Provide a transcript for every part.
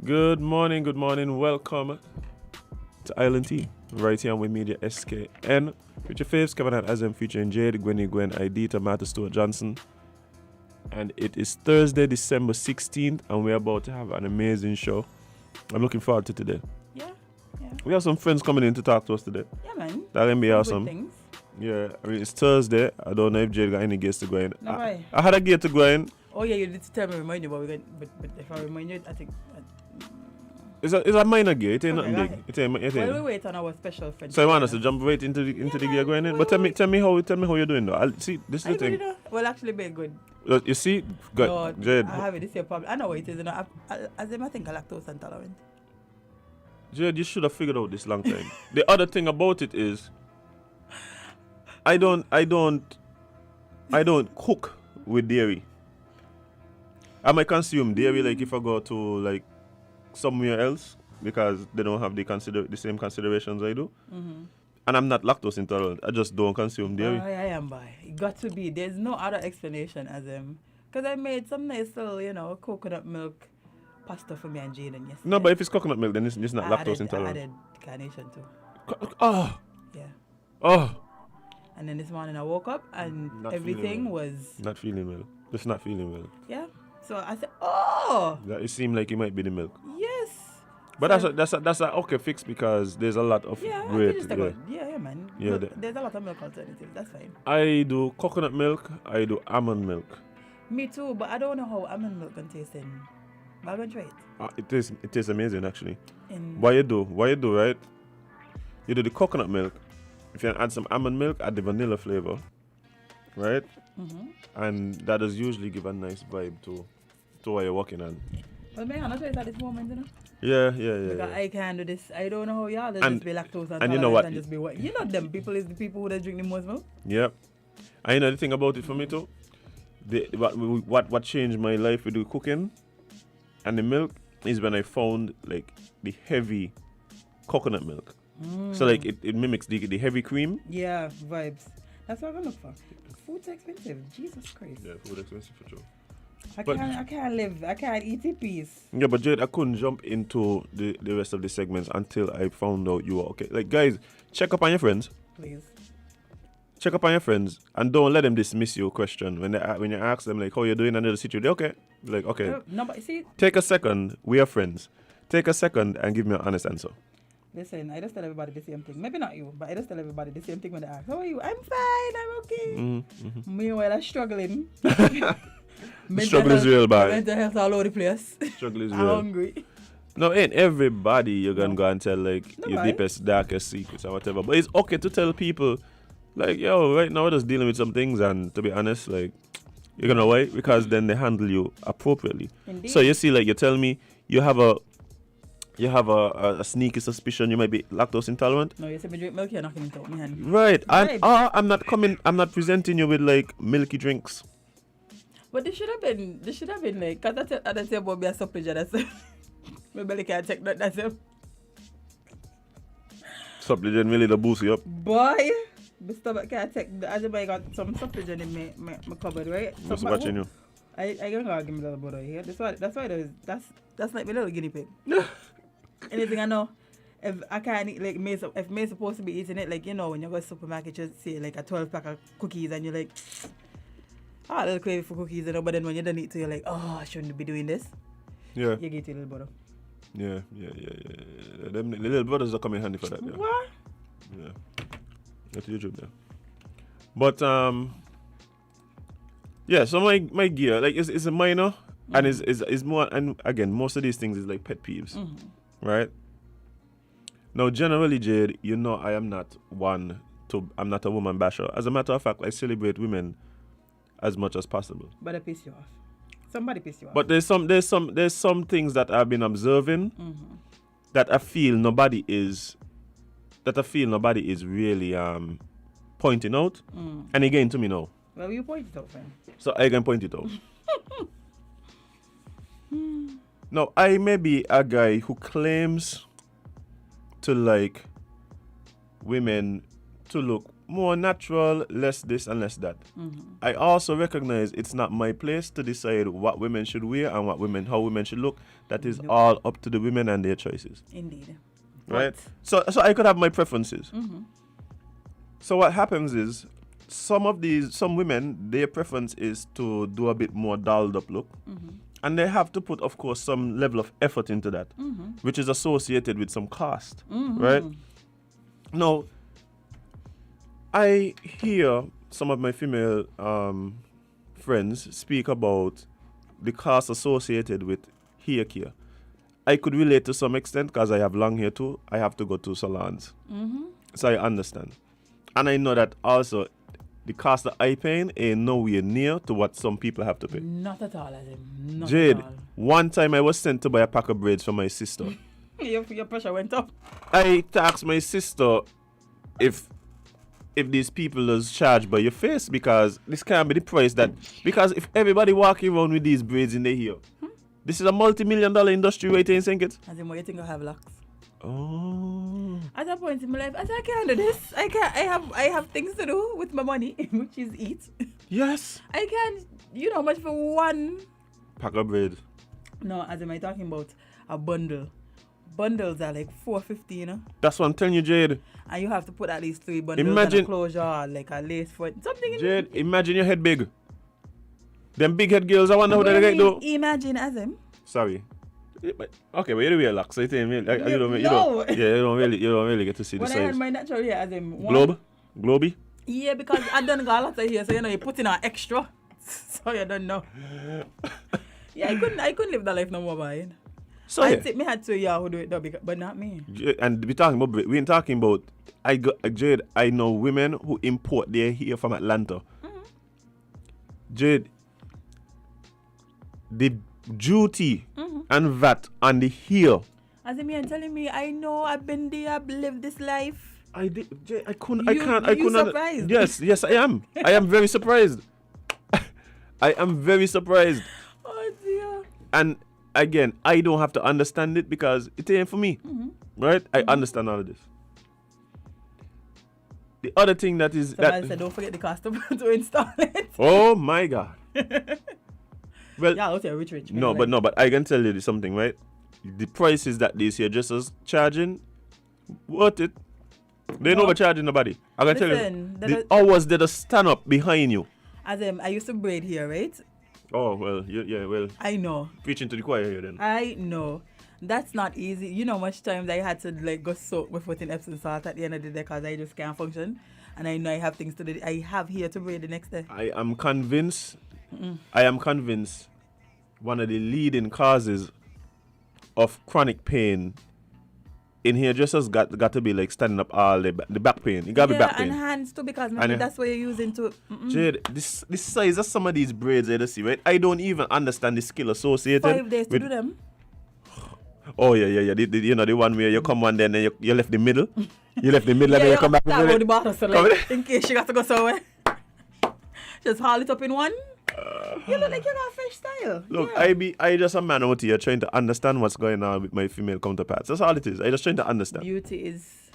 Good morning. Welcome to Island Tea. Right here on with Media SKN. With your faves, Kevin and Azem featuring Jade, Gwen, ID, Tomato Stuart Johnson. And it is Thursday, December 16th, and we're about to have an amazing show. I'm looking forward to today. Yeah. We have some friends coming in to talk to us today. Yeah, man. That's going to be awesome. Good things. Yeah, I mean, it's Thursday. I don't know if Jade got any guests to go in. No, why? I had a gate to go in. Oh, yeah, you did tell me, remind you, but if I remind you, I think... It's a minor gate. It ain't Okay, nothing go big. ahead. It ain't. Well, we wait on our special friend. So you want us to jump right into the gear going in? But tell me how you're doing though. See, this is the thing. Well, actually, be good. You see, good, No, Jade. I have it. This is a problem. I know what it is. You know, I think I'm lactose intolerant. Jade, you should have figured out this long time. The other thing about it is, I don't cook with dairy. I might consume dairy like if I go to like somewhere else because they don't have the same considerations I do. Mm-hmm. And I'm not lactose intolerant. I just don't consume dairy. I am, boy. It got to be. There's no other explanation as because I made some nice little, coconut milk pasta for me and Jaden yesterday. No, but if it's coconut milk, then it's not lactose I intolerant. added carnation too. Oh, Yeah. oh. And then this morning I woke up and Not everything feeling well. was... Not feeling well. Just not feeling well. Yeah. So I said, oh! It seemed like it might be the milk. Yes. But so, that's a okay fix because there's a lot of yeah, great. yeah, man. Yeah, Look, there's a lot of milk alternatives. That's fine. I do coconut milk. I do almond milk. Me too, but I don't know how almond milk can taste in. But I'm going to try it. It tastes amazing actually. In... What you do, right? You do the coconut milk. If you add some almond milk, add the vanilla flavor, right? Mm-hmm. And that does usually give a nice vibe to what you're working on. But man, I'm not sure it's at this moment, you know? Yeah. Because I can't do this. I don't know how y'all just be lactose and you know what? And just be what? You know them people is the people who drink the most milk? Yep. And you know the thing about it for me too? What changed my life with the cooking and the milk is when I found like the heavy coconut milk. So like it mimics the heavy cream. Yeah, vibes. That's what I'm looking for. Food's expensive. Jesus Christ. Yeah, food expensive for sure. I can't live. I can't eat in peace. Yeah, but Jade, I couldn't jump into the rest of the segments until I found out you were okay. Like, guys, check up on your friends. Please. Check up on your friends and don't let them dismiss your question when you ask them like how you doing under the situation. They're okay. Like, okay. No, but see. Take a second. We are friends. Take a second and give me an honest answer. Listen, I just tell everybody the same thing. Maybe not you, but I just tell everybody the same thing when they ask, how are you? I'm fine, I'm okay. Mm-hmm. Meanwhile, I'm struggling. Struggle is real, bad. Mental health all over the place. Struggle is I'm real. hungry. No, ain't everybody you're gonna go and tell like your deepest, darkest secrets or whatever. But it's okay to tell people, like, yo, right now we're just dealing with some things, and to be honest, like, you're gonna wait because then they handle you appropriately. Indeed. So you see, like, you tell me you have a sneaky suspicion you might be lactose intolerant. No, you said me drink milk, you're knocking it out my hand. Right. I'm not presenting you with like milky drinks. But this should have been like, because that's about me a supplement, that's my belly can't take that, that's it. Supplement really to boost you up. Boy, my stomach can't take, as if I got some supplement in my cupboard, right? Just watching you. I gonna give me a little butter here. That's why that's like my little guinea pig. Anything I know, if I can't eat like if May's supposed to be eating it, like, you know, when you go to the supermarket, you see like a 12-pack of cookies and you're like, a little craving for cookies, you know, but then when you don't eat to, you're like, oh, I shouldn't be doing this. Yeah. You get a little butter. Yeah. The little brothers are coming handy for that. Yeah. What? Yeah. That's YouTube there. But yeah, so my gear, like, is a minor, and is more, and again, most of these things is like pet peeves, right? Now, generally, Jade, you know, I'm not a woman basher. As a matter of fact, I celebrate women as much as possible. But I piss you off. Somebody piss you off. But there's some things that I've been observing that I feel nobody is really pointing out, and again to me now. Well, you point it out, friend. So I can point it out. Now, I may be a guy who claims to like women to look more natural, less this and less that. Mm-hmm. I also recognize it's not my place to decide what women should wear and how women should look. That is Nope. all up to the women and their choices. Indeed. Right? But- So I could have my preferences. Mm-hmm. So what happens is some women, their preference is to do a bit more dolled up look. Mm-hmm. And they have to put, of course, some level of effort into that, Mm-hmm. which is associated with some cost. Mm-hmm. Right? Now, I hear some of my female friends speak about the cost associated with hair care. I could relate to some extent because I have long hair too. I have to go to salons. Mm-hmm. So I understand. And I know that also the cost that I pay ain't nowhere near to what some people have to pay. Not at all, as in, not Jade, at all. one time I was sent to buy a pack of braids for my sister. Your pressure went up. I asked my sister if these people is charged by your face, because this can't be the price that, because if everybody walking around with these braids in their hair, this is a multi-million-dollar industry right here in St. Kitts. As in, what you think I have locks? Oh. At that point in my life, I said, I can't do this. I have things to do with my money, which is eat. Yes. I can't, how much for one? Pack of braids. No, as am I talking about a bundle. Bundles are like $4.50, That's what I'm telling you, Jade. And you have to put at least 3 bundles Imagine- and a closure, like a lace front. Something in Jade, imagine your head big. Them big head girls, I wonder how they get do. Imagine as him. Sorry. Okay, but you don't wear locks, so you don't No. you don't really get to see the When I had size. my natural hair as him. Globy? Yeah, because I done got a lot of hair, so you put in an extra. So you don't know. Yeah, I couldn't live that life no more, boy. So I yeah. think me had to who do it though, but not me. And we ain't talking about Jade, I know women who import their hair from Atlanta. Mm-hmm. Jade, the duty and VAT on the hair. As in me and telling me, I know I've been there, I've lived this life. I did, Jade, I couldn't. Surprised? Yes, I am. I am very surprised. I am very surprised. Oh dear. And again, I don't have to understand it because it ain't for me. Right? I understand all of this. The other thing that is Somebody said, don't forget the cost to install it. Oh my God. Well, Yeah, I'll say rich. no, but I can tell you something, right? The prices that these hairdressers charging, worth it. They ain't No. overcharging nobody. I can tell Listen, you, the hours that stand up behind you. As I used to braid here, right? Oh well, yeah, well, I know. preaching to the choir here then. I know. That's not easy. You know how much times I had to like go soak my foot in Epsom salt at the end of the day because I just can't function. And I know I have things to do. I have here to braid the next day. I am convinced one of the leading causes of chronic pain in hairdressers got to be like standing up all the back pain. You got to be back pain. And hands too because And that's what you're using to. Jade, this size of some of these braids I just see, right? I don't even understand the skill associated 5 days to with, do them. Oh yeah. The one where you come one day and then you left the middle. You left the middle and then you come back. Talk about the bottom, so Come like, in case you got to go somewhere. Just haul it up in one. You look like you got a fresh style. Look, yeah. I just a man out here trying to understand what's going on with my female counterparts. That's all it is. I just trying to understand. Beauty is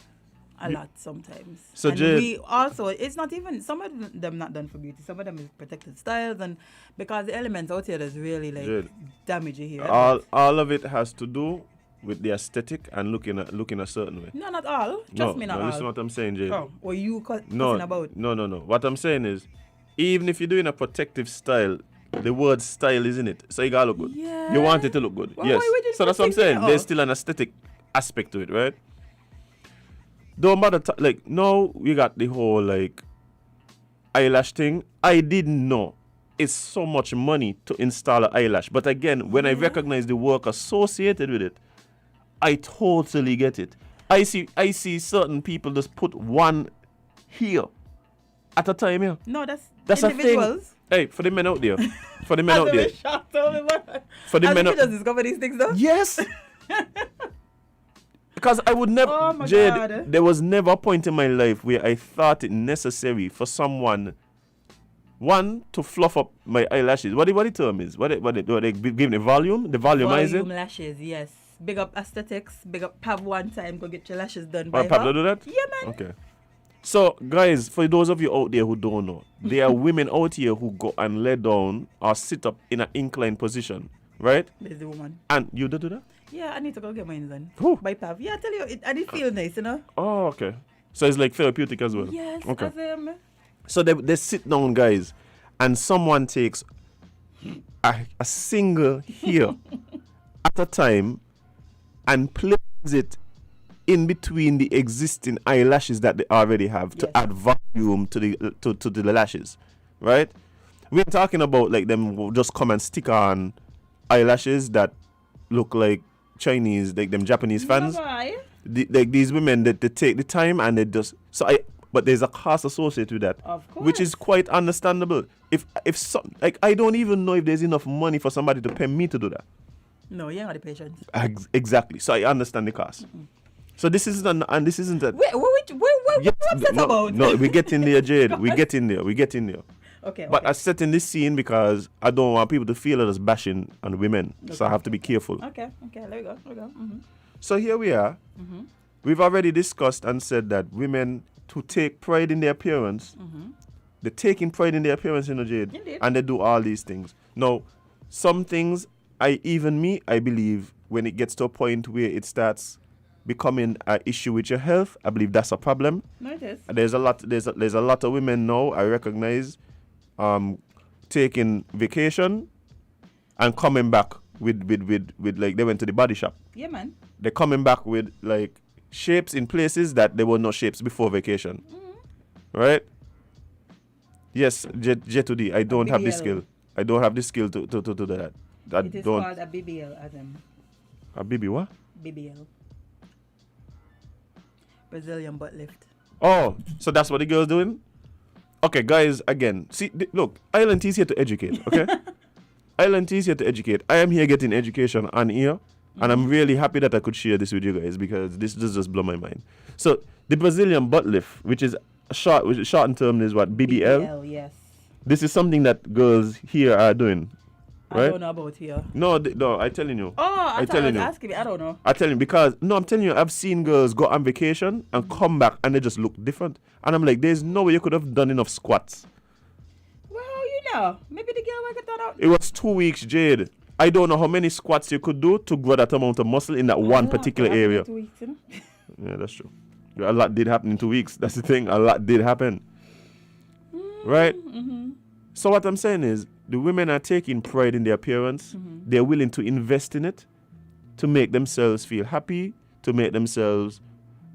a lot sometimes. So, and Jade- we also, it's not even, some of them not done for beauty. Some of them is protected styles, and because the elements out here that's really like Jade, damage your hair. all of it has to do with the aesthetic and looking a certain way. No, not all. Trust me, not all. Listen what I'm saying, Jade. Oh, or you No, cussing about. no. What I'm saying is, even if you're doing a protective style, the word style is in it, so you gotta look good. Yeah. You want it to look good. Well, yes. why would you So that's what I'm protect saying. it? There's Oh. still an aesthetic aspect to it, right? Don't bother. Like now we got the whole like eyelash thing. I didn't know it's so much money to install an eyelash, but again, when I recognize the work associated with it, I totally get it. I see certain people just put one here at a time here. No, that's a thing. individuals. Hey, for the men out there. For the men out there. For the How men did out you just discover these things though? Yes. Because I would never, Oh my Jade, God. there was never a point in my life where I thought it necessary for someone, one, to fluff up my eyelashes. What the term is? What they giving the volume? The volumizing? Volume lashes, yes. Big up aesthetics. Big up Pav one time. Go get your lashes done Or by Pablo her. do that? Yeah, man. Okay. So, guys, for those of you out there who don't know, there are women out here who go and lay down or sit up in an inclined position, right? There's the woman. And you do that? Yeah, I need to go get mine done. Who? By Pav. Yeah, I tell you, and it feels nice, you know? Oh, okay. So it's like therapeutic as well? Yes. Okay. As, So they sit down, guys, and someone takes a single hair at a time and places it in between the existing eyelashes that they already have to add volume to the lashes, right? We're talking about like them will just come and stick on eyelashes that look like Chinese, like them Japanese fans. Like these women that they take the time and they just but there's a cost associated with that, of course, which is quite understandable. If like I don't even know if there's enough money for somebody to pay me to do that. No, you ain't got the patience. Exactly. So I understand the cost. Mm-hmm. So this isn't a. What's that about? No, we get in there, Jade. We get in there. Okay. But I'm setting this scene because I don't want people to feel it as bashing on women. Okay. So I have to be careful. Okay. There we go. Mm-hmm. So here we are. Mm-hmm. We've already discussed and said that women who take pride in their appearance, they're taking pride in their appearance, Jade. Indeed. And they do all these things. Now, some things, I believe, when it gets to a point where it starts becoming an issue with your health, I believe that's a problem. No, it is. There's a lot of women now, I recognize, taking vacation and coming back with like they went to the body shop. Yeah, man. They're coming back with like shapes in places that they were not shapes before vacation. Mm-hmm. Right? Yes, J2D, I don't have the skill. I don't have the skill to do that. It is called a BBL, Adam. A BB what? BBL. Brazilian butt lift. Oh, so that's what the girl's doing? Okay, guys, again, see, look, Island T is here to educate, okay? Island T is here to educate. I am here getting education on here, and I'm really happy that I could share this with you guys because this just blew my mind. So, the Brazilian butt lift, which is shortened term is what? BBL? BBL, yes. This is something that girls here are doing. Right? I don't know about here. No, I'm telling you. Oh, I thought you were asking me. I don't know. I'm telling you, I've seen girls go on vacation and come back and they just look different. And I'm like, there's no way you could have done enough squats. Well, maybe the girl worked that out. It was 2 weeks, Jade. I don't know how many squats you could do to grow that amount of muscle in that one particular area. 2 weeks, Yeah, that's true. A lot did happen in 2 weeks. That's the thing. A lot did happen. Right? Mm-hmm. So what I'm saying is, the women are taking pride in their appearance. Mm-hmm. They're willing to invest in it to make themselves feel happy, to make themselves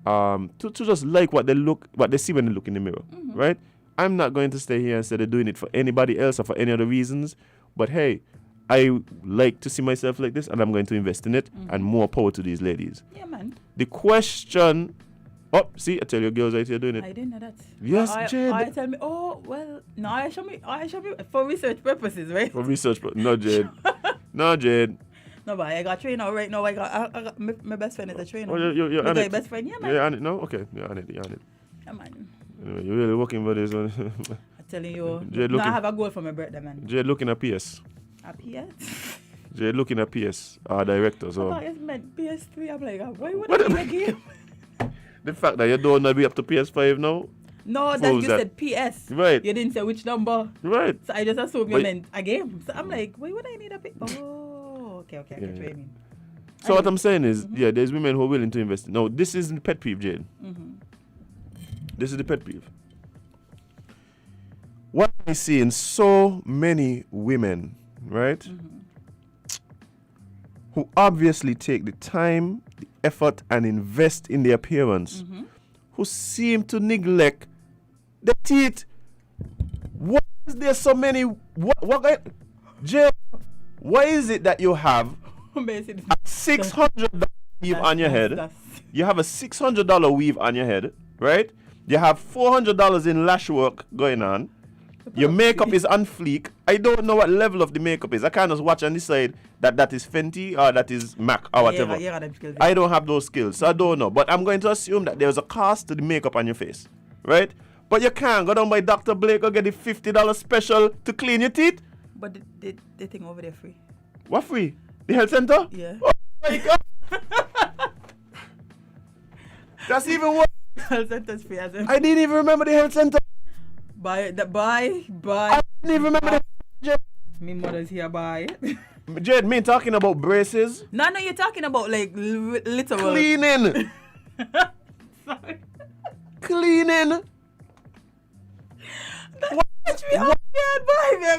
to just like what they see when they look in the mirror. Mm-hmm. Right? I'm not going to stay here and say they're doing it for anybody else or for any other reasons. But hey, I like to see myself like this and I'm going to invest in it, and more power to these ladies. Yeah, man. The question. Oh, see, I tell you, girls out here doing it. I didn't know that. Yes, Jade. I tell me, no, I show me for research purposes, right? For research, no, Jade. No, Jade. No, but I got trainer right now. I got my best friend is a trainer. Oh, you're on it. Best friend, yeah, man. You're on it now? Okay, you're on it. Yeah, man. Anyway, you're really working for this one. I'm telling you. Jade I have a goal for my birthday, man. Jade looking at PS. A PS? Jade looking at PS, our director. So. I thought it's meant PS3. I'm like, why would I play a game? The fact that you don't want to be up to PS5 now? No, that you said PS. Right. You didn't say which number. Right. So I just assumed you meant a game. So I'm like, why would I need a PS? Oh, okay, I get what you mean. So what I'm saying is, there's women who are willing to invest. No, this isn't the pet peeve, Jade. Mm-hmm. This is the pet peeve. What I see in so many women, right, who obviously take the time, the effort, and invest in their appearance, who seem to neglect the teeth. Why is there so many? Jay, why is it that you have a $600 weave on your head? You have a $600 weave on your head, right? You have $400 in lash work going on. Your makeup is on fleek. I don't know what level of the makeup is. I can't just watch and decide that is Fenty or that is MAC or whatever. I don't have those skills, so I don't know. But I'm going to assume that there's a cost to the makeup on your face, right? But you can't go down by Dr. Blake or get the $50 special to clean your teeth. But the thing over there free. What free? The health center? Yeah. Oh my God. That's even worse. call centers fee as him. I didn't even remember the health center. Buy. I didn't even remember the. Me mother's here, buy. Jade, me talking about braces. No, you're talking about like literal. Cleaning. Sorry. Cleaning. Catch me up here,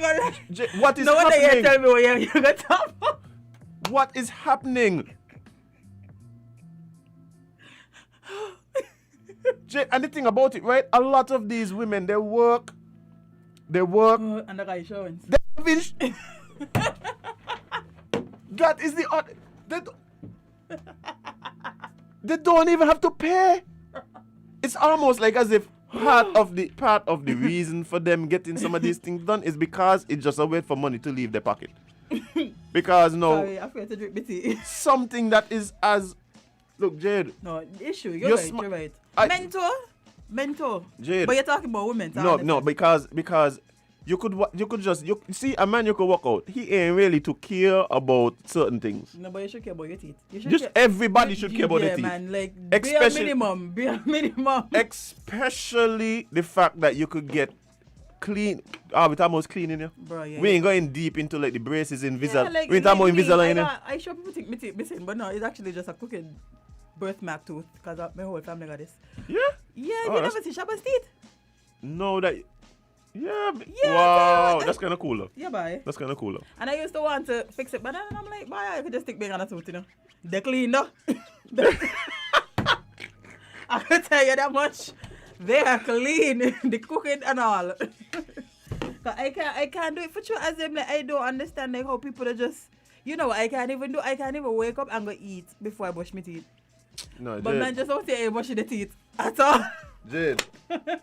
boy. What is no wonder you happening? tell me what you're going to talk about. What is happening? And the thing about it, right? A lot of these women, they work. And the guy insurance. They finish. That is the odd. They don't even have to pay. It's almost like as if part of the reason for them getting some of these things done is because it's just a way for money to leave their pocket. Because no, Sorry, I forgot to drink my tea. something that is as look, Jade. No, the issue. You're right. Mentor. Jade. But you're talking about women. No, because you could just see a man you could walk out. He ain't really to care about certain things. No, but you should care about your teeth. Everybody should care about their teeth. Man, like Especially- bare minimum. Especially the fact that you could get clean. We're talking about cleaning, yeah? Bro, yeah. We ain't going deep into like the braces, Invisalign. like, we ain't talking about Invisalign, yeah? I sure people think my teeth missing, but no, it's actually just a crooked birthmark tooth because my whole family got this. Yeah? Yeah, Oh, you that's- never see Shabba's teeth? No, that. Yeah. Yeah, Wow, that's- that's kind of cooler. Yeah, bye. That's kind of cooler. And I used to want to fix it, but then I'm like, bye, I could just stick big on a tooth, you know. They're clean, though. I can tell you that much. They are clean, the cooking and all. Cause I can't do it for sure. As them, like, I don't understand like how people are just, you know, I can't even wake up and go eat before I brush my teeth. No, But Jade, man, just don't say I brush the teeth at all. Jade,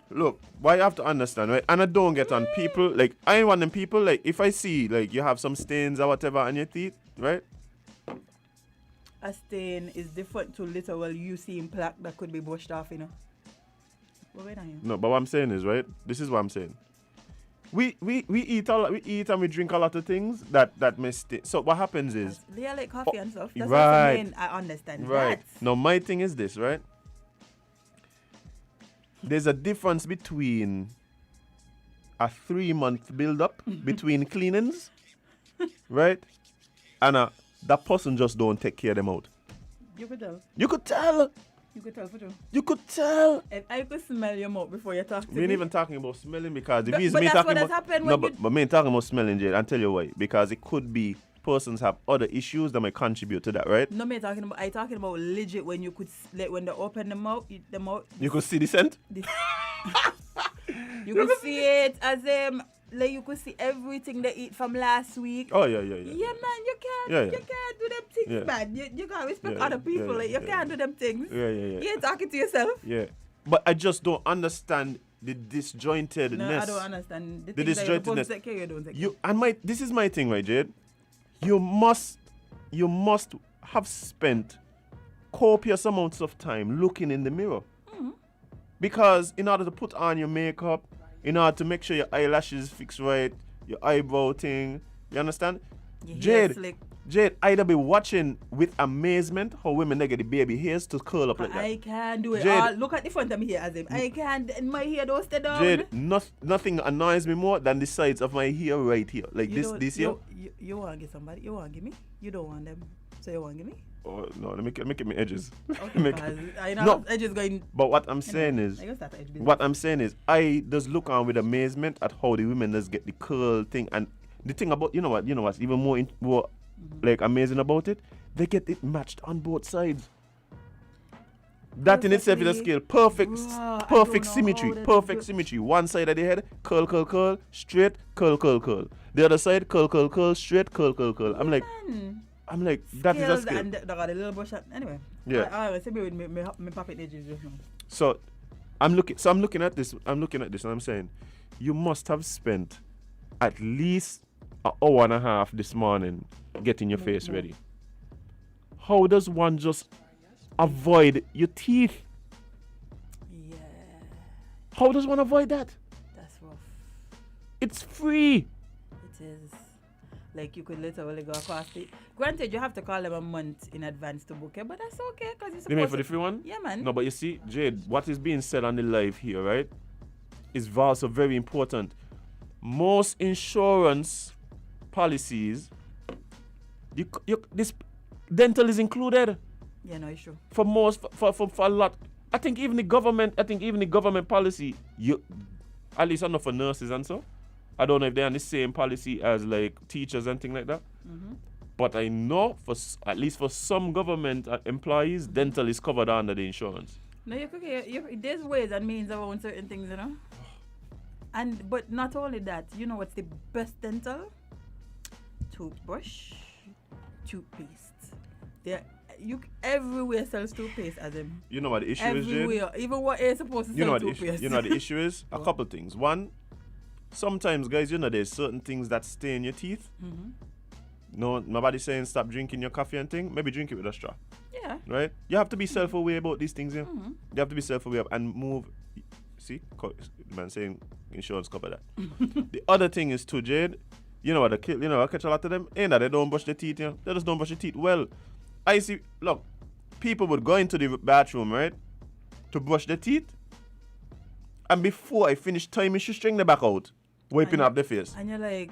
look, what you have to understand, right? And I don't get on people, like, I ain't one of them people, like, if I see, like, you have some stains or whatever on your teeth, right? A stain is different to literal you seeing plaque that could be brushed off, you know. What going on here? No, but what I'm saying is, right? This is what I'm saying. We eat and we drink a lot of things that may stay. So what happens is, They are like coffee and stuff. That's right. what I mean. I understand right? that. Now my thing is this, right? There's a difference between a 3-month build-up between cleanings, right? And that person just don't take care of them out. You could tell. You could tell. You could tell for sure. You could tell. And I could smell your mouth before you talk to We me. ain't even talking about smelling because if But- it's but me that's talking what has about happened no, when but me ain't talking about smelling, Jade. I'll tell you why. Because it could be persons have other issues that might contribute to that, right? No, me talking about. I talking about legit when you could like when they open the mouth, You could see the scent. this, you could see it as like you could see everything they eat from last week. Oh yeah. Yeah, man, you can't. Yeah. You can't do them things, Yeah. man. You gotta respect Yeah, other people. yeah, like you yeah, can't do them things. Yeah. You ain't talking to yourself. Yeah. But I just don't understand the disjointedness. No, I don't understand. The things that you're supposed disjointedness. to take care, you don't take care. You and this is my thing, right, Jade? You must have spent copious amounts of time looking in the mirror. Because in order to put on your makeup, in order to make sure your eyelashes fix right, your eyebrow thing, you understand? Your hair slick. Jade, I'd be watching with amazement how women they get the baby hairs to curl up like that. I can't do it. Jade. Look at the front of me here as him. I can't. My hair don't stay down. Jade, nothing annoys me more than the sides of my hair right here. Like You this here. You want to get somebody? You want to give me? You don't want them. So you want to give me? Oh no, let me get my edges. Okay, I know No. edges going. But what I'm saying is, I guess that edge business. what I'm saying is, I just look on with amazement at how the women just get the curl thing, and the thing about you know what's even more like amazing about it, they get it matched on both sides. That in itself is a skill. Perfect Bruh, I don't perfect know symmetry. how they Perfect do- symmetry. One side of the head, curl, straight, curl. The other side, curl, straight, curl. I'm like, that is a Skills skill. and they got a little brush up. Anyway. Yeah. I see me with me popping edges just now. So I'm looking at this and I'm saying, you must have spent at least an hour and a half this morning getting your face ready. How does one just avoid your teeth? Yeah, How does one avoid that? that's rough. It's free. It is. like you could literally go across it. Granted, you have to call them a month in advance to book it, but that's okay because you're supposed You mean for the free one? Yeah, man. No, but you see, Jade, what is being said on the live here, right, is also very important. Most insurance policies, this dental is included Yeah, no, it's true. for most, for a lot. I think even the government policy, at least I know for nurses and so. I don't know if they're on the same policy as like teachers and things like that. Mm-hmm. But I know at least for some government employees, dental is covered under the insurance. No, there's ways and means around certain things, you know. But not only that, you know what's the best dental? Toothbrush, toothpaste. Everywhere sells toothpaste as them. You know what the issue is, Jade? Everywhere, even what is supposed to sell toothpaste. You know what the issue is? A couple things. One, sometimes, guys, there's certain things that stay in your teeth. Mm-hmm. No, nobody's saying stop drinking your coffee and thing. Maybe drink it with a straw. Yeah. Right? You have to be self-aware about these things, yeah? Mm-hmm. You have to be self-aware and move. See? Man saying insurance cover that. The other thing is too, Jade, I catch a lot of them. Ain't that they don't brush their teeth, yeah? They just don't brush their teeth. Well, I see, look, people would go into the bathroom, right? To brush their teeth. And before I finish timing, she string them back out. Wiping up their face. And you're like,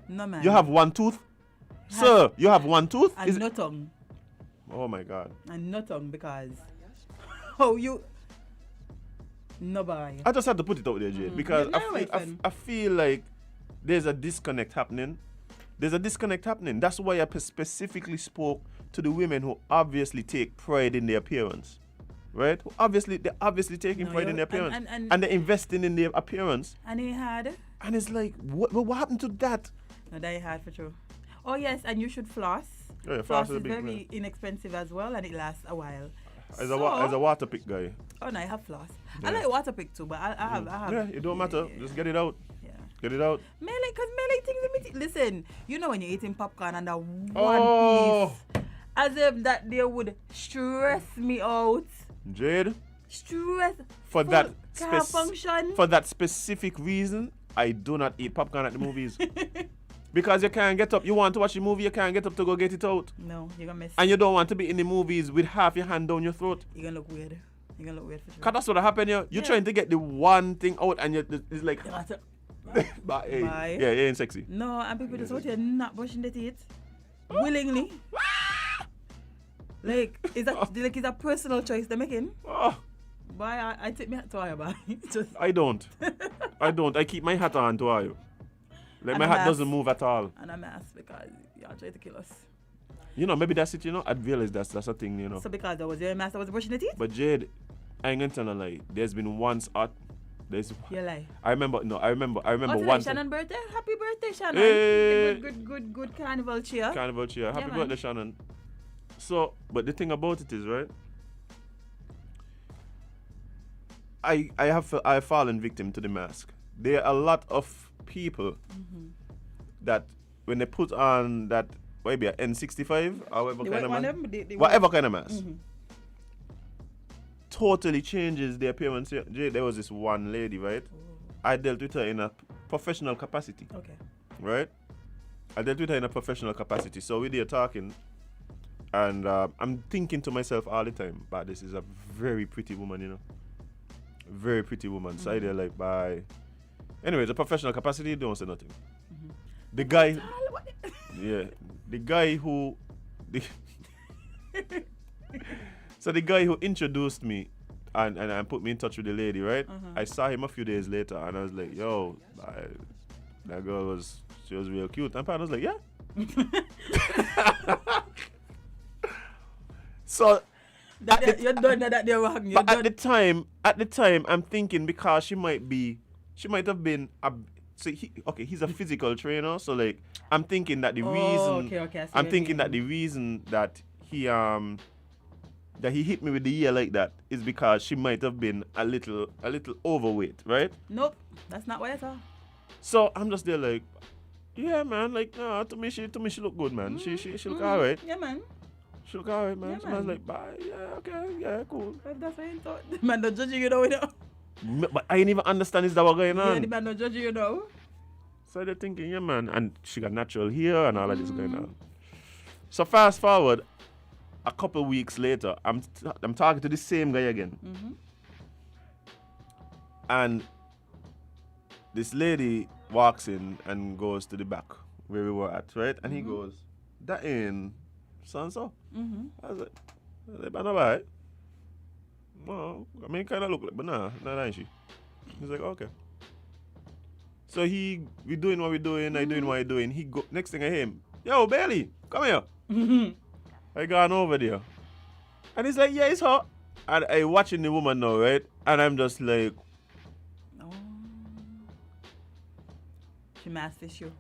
no, man. You have one tooth? Sir, you have one tooth? And no tongue. Oh my God. And no tongue because... Oh, you... No, boy. I just had to put it out there, Jade, because I feel like there's a disconnect happening. That's why I specifically spoke to the women who obviously take pride in their appearance. Right? They're obviously taking pride in their appearance. And they're investing in their appearance. And he had... And it's like, what happened to that? No, that he had for sure. Oh, yes, and you should floss. Yeah, floss is very inexpensive as well, and it lasts a while. As a water pick guy. Oh, no, I have floss. Yeah. I like water pick too, but I have... Yeah, it don't matter. Yeah. Just get it out. Yeah. Get it out. Because things in me. Listen, you know when you're eating popcorn and that one piece, as if that they would stress me out. Jade, stress for that function. For that specific reason, I do not eat popcorn at the movies. Because you can't get up. You want to watch the movie, you can't get up to go get it out. No, you're gonna miss. And you don't want to be in the movies with half your hand down your throat. You're gonna look weird. You're gonna look weird for sure. Cause that's what happened here. You're trying to get the one thing out and it's like... Bye. Bye. Yeah, it ain't sexy. No, and people just out here not brushing their teeth. Willingly. Like, is that a personal choice they're making? Bye, I take my hat to you, bye. I don't. I keep my hat on to you. Like, my hat doesn't move at all. And I'm asked because y'all try to kill us. Maybe that's it, I'd realize that's a thing, So because I was your master was brushing the teeth? But Jade, I ain't gonna tell a lie. There's been once You lie. I remember today, once. Shannon birthday? Happy birthday, Shannon. Hey. Good carnival cheer. Happy birthday, Shannon. So, but the thing about it is, right? I have fallen victim to the mask. There are a lot of people that when they put on that maybe an N65 or whatever kind of mask, totally changes the appearance. There was this one lady, right? I dealt with her in a professional capacity. Okay. Right? I dealt with her in a professional capacity. So we were talking, and I'm thinking to myself all the time, but this is a very pretty woman, Very pretty woman. So I did like, bye. Anyway, the professional capacity, don't say nothing. The guy, the guy who introduced me and put me in touch with the lady, right? I saw him a few days later, and I was like, yo, that girl she was real cute. And I was like, yeah. So you're done that they're wrong. But at the time, I'm thinking because she might have been he's a physical trainer, so like I'm thinking that the reason that he hit me with the ear like that is because she might have been a little overweight, right? Nope, that's not what I saw. So I'm just there like, yeah, man, like no, to me she look good, man. She look alright. Yeah, man. She look alright, man. Yeah, so I was like, bye, yeah, okay, yeah, cool. If that's what you thought. The man not judging you now. But I didn't even understand is that what going on. Yeah, the man not judging you now. So they're thinking, yeah, man. And she got natural hair and all of this going on. So fast forward, a couple weeks later, I'm talking to the same guy again. And this lady walks in and goes to the back where we were at, right? And he goes, that ain't so-and-so. I was like, but no, right? Well, I mean, kind of look like, but nah, that ain't she. He's like, okay. So we doing what we doing, I doing what I doing. He go, next thing I hear him, yo, Bailey, come here. I gone over there. And he's like, yeah, it's hot. And I watching the woman now, right? And I'm just like, oh. She mass fish you.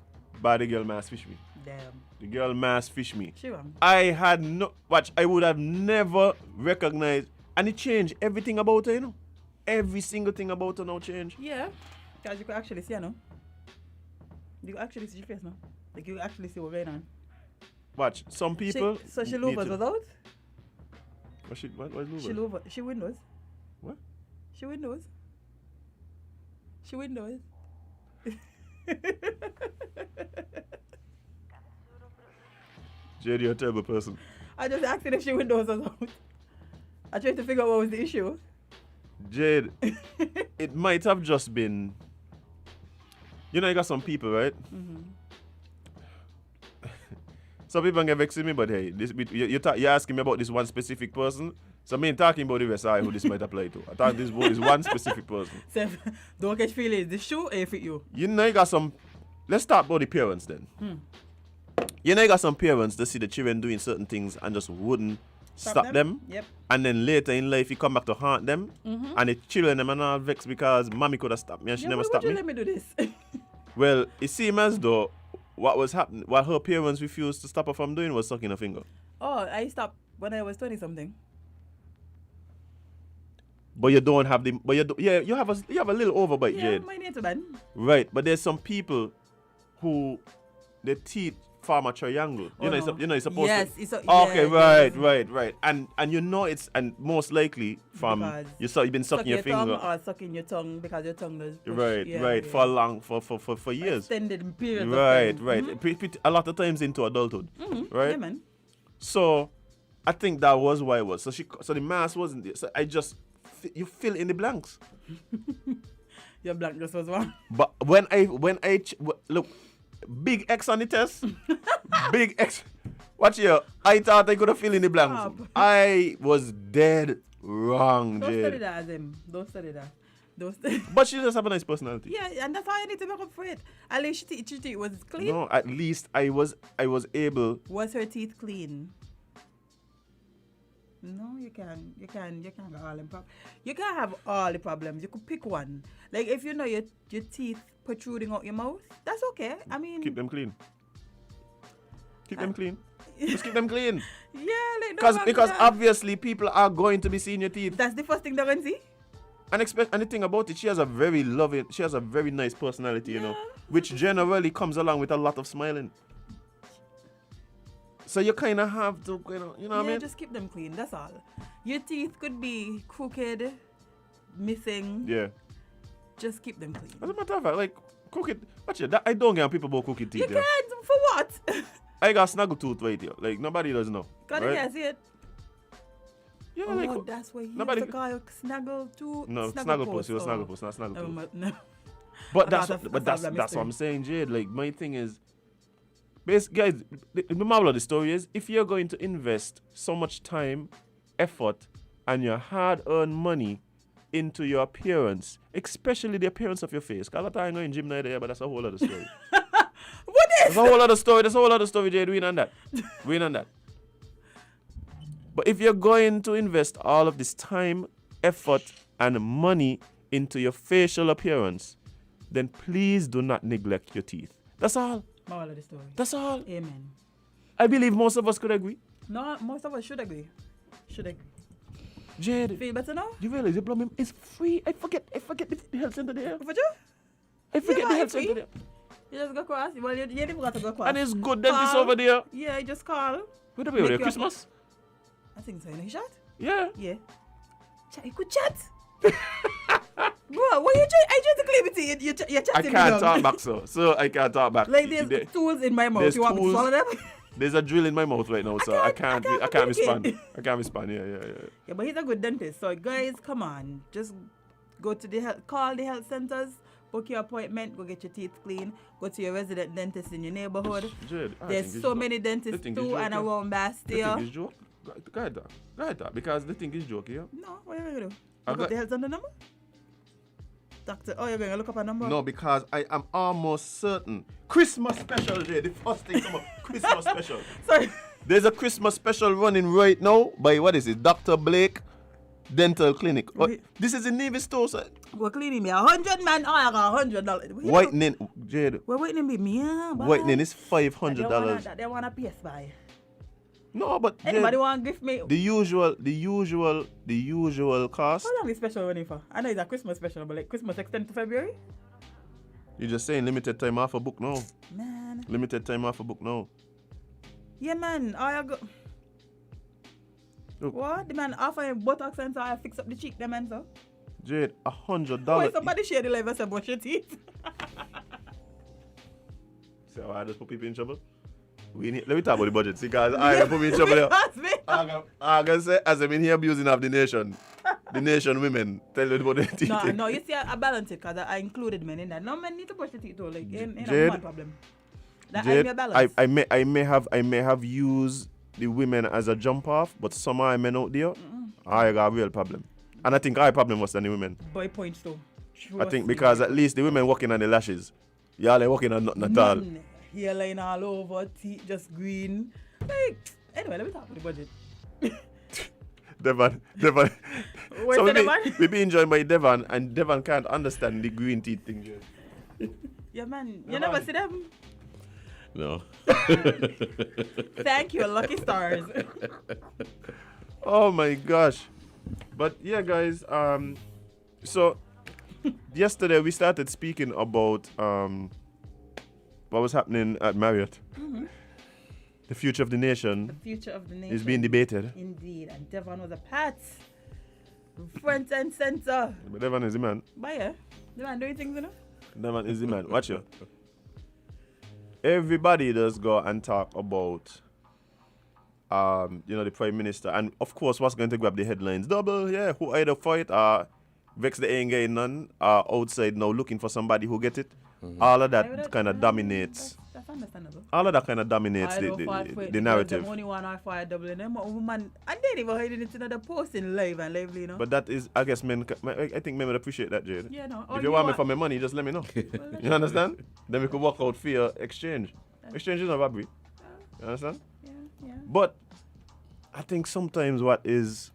but the girl mass fish me. Damn. The girl mass fish me. She wrong. I had no, watch, I would have never recognized, and it changed everything about her, you know. Every single thing about her now changed. Yeah. Because you could actually see her now. You could actually see your face now. Like you could actually see what's going on. Watch, some people. So she louvers was out? What is louvers? She windows. What? She windows. She windows. Jade, you're a terrible person. I just asked her if she windows was out. I tried to figure out what was the issue. Jade, it might have just been. You know, you got some people, right? Some people get vexed with me, but hey, you're asking me about this one specific person. So I ain't talking about the rest of who this might apply to. I thought this about this one specific person. So, don't catch feelings. The shoe ain't fit you. You know, you got some. Let's talk about the parents then. You know, you got some parents that see the children doing certain things and just wouldn't stop them. Yep. And then later in life, you come back to haunt them. And the children them are not vexed because mommy could have stopped me and she never stopped me. Let me do this. Well, it seems as though what was happening, what her parents refused to stop her from doing was sucking her finger. Oh, I stopped when I was 20 something. But you don't have the, but you have a little overbite, Yeah, Jade. mine ain't too bad. Right, but there's some people who the teeth form a triangle. Oh, You're supposed yes, to. it's Okay, yes. right. And you know it's, and most likely from Because you've been sucking your finger. Or sucking your tongue because your tongue does push. Right, Yeah. for years. Extended period Right, of time. right. A lot of times into adulthood. Right? Yeah, man. So I think that was why it was. So the mask wasn't there. So I just you fill in the blanks. Your blankness was one. But look, big X on the test. Big X. Watch here. I thought I could have filled in the blanks. Stop. I was dead wrong, Don't Jade. study that as him. Don't study that. Don't study. But she just have a nice personality. Yeah, and that's how I need to make up for it. At least her teeth was clean. No, at least I was able. Was her teeth clean? No, you can't get all them problems. You can't have all the problems. You could pick one. Like if you know your teeth protruding out your mouth, that's okay. I mean, Keep them clean. Keep them clean. Just keep them clean. Yeah, like Because obviously people are going to be seeing your teeth. that's the first thing they're gonna see. And the thing about it, she has a very nice personality, you know, Yeah. which generally comes along with a lot of smiling. So you kind of have to, you know what I mean? Just keep them clean. That's all. Your teeth could be crooked, missing. Yeah. Just keep them clean. As a matter of fact, like, crooked, watch it, I don't get on people about crooked teeth. You Yeah. can't. For what? I got snaggle tooth right here. Like, nobody does know. Can't right? you see it? Yeah, Oh, like, that's why you nobody- used to call you snaggle tooth. no, snaggle puss, it was snaggle puss, not snaggle tooth. No. But I that's thought what, that's that's mystery. what I'm saying, Jade. Like, my thing is, guys, the marvel of the story is, if you're going to invest so much time, effort, and your hard-earned money into your appearance, especially the appearance of your face, because a lot of time going gym night there, but that's a whole other story. What is? That's a whole other story, Jade. We in on that. But if you're going to invest all of this time, effort, and money into your facial appearance, then please do not neglect your teeth. That's all. Moral of the story. That's all. Amen. I believe most of us could agree. No, most of us should agree. Jade, Feel better now? you realize your plumbing is free? I forget the health center there. For you? I forget the health it's free. center there. You just go across. Well, you didn't got to go across. And it's good dentist Call. over there. Yeah, you just call. Where the way over there? Christmas? I think so. You know, he shot? Yeah. Yeah. You could chat. Bro, what you trying? I trying to claim it to you. You're I chatting can't me talk down. back, so I can't talk back. Like there's tools in my mouth. there's You want me to tools. swallow them? There's a drill in my mouth right now, so I can't respond. I can't respond. Yeah. Yeah, but he's a good dentist. So guys, come on, just go to call the health centers, book your appointment, go get your teeth clean, go to your resident dentist in your neighborhood. Jade, There's so many dentists too, and around Bastille. The thing is joke. Go ahead, because the thing is joke, yeah. No, what are you gonna do? Look up the health center number? Doctor, you're going to look up a number? No, because I am almost certain. Christmas special, Jay. The first thing come up. Christmas special. Sorry. There's a Christmas special running right now by, what is it, Dr. Blake Dental Clinic. This is in Navy Store, sir. We're cleaning me 100, man. I got $100. Whitening, Jade. We're whitening me. Yeah, whitening is $500. They want a PS buy. No, but anybody want to gift me? The usual cost. How long is special running for? I know it's a Christmas special, but like Christmas extended to February? You're just saying limited time off a book now. Man. Limited time off a book now. Yeah, man. I go. Look. What? The man offering Botox and so I fix up the cheek, the man, so? Jade, $100. Why somebody share the live and say brush your teeth? See how I just put people in trouble? Let me talk about the budget, see, because I put me in trouble there. I'm going to say, as I'm in here abusing of the nation women, tell you about the teeth. No, you see, I balance it because I included men in that. No, men need to brush the teeth too, like, in a woman problem. That Jade, I balance. I may have used the women as a jump off, but some of men out there, I got a real problem. And I think I problem was than the women. Boy points too. I think because at least the women working on the lashes. Y'all are working on nothing at all. Hairline all over, teeth just green. Like, anyway, let me talk about the budget. Devonne. Devonne? We be enjoyed by Devonne, and Devonne can't understand the green teeth thing. Yeah, man. You never see them? No. Thank you, lucky stars. Oh my gosh. But yeah, guys, so yesterday we started speaking about what was happening at Marriott. Mm-hmm. The future of the nation. The future of the nation is being debated. Indeed, and Devonne was a part, front and center. But Devonne is the man. But yeah, the man doing things, you know. Devonne is the man. Watch you. Everybody does go and talk about, the Prime Minister. And, of course, what's going to grab the headlines? Double, yeah, who either for it or vex the ain't getting none, outside now looking for somebody who get it. Mm-hmm. All of that kind of dominates. That's understandable. All of that kind of dominates the narrative. Only one I fire double them, woman, and they even hiding it in the posting live and lively, you know. But that is, I guess, I think men would appreciate that, Jade. Yeah, no. If you want me for my money, just let me know. You understand? Then we could work out fair exchange. Exchange is not robbery. You understand? Yeah. But I think sometimes what is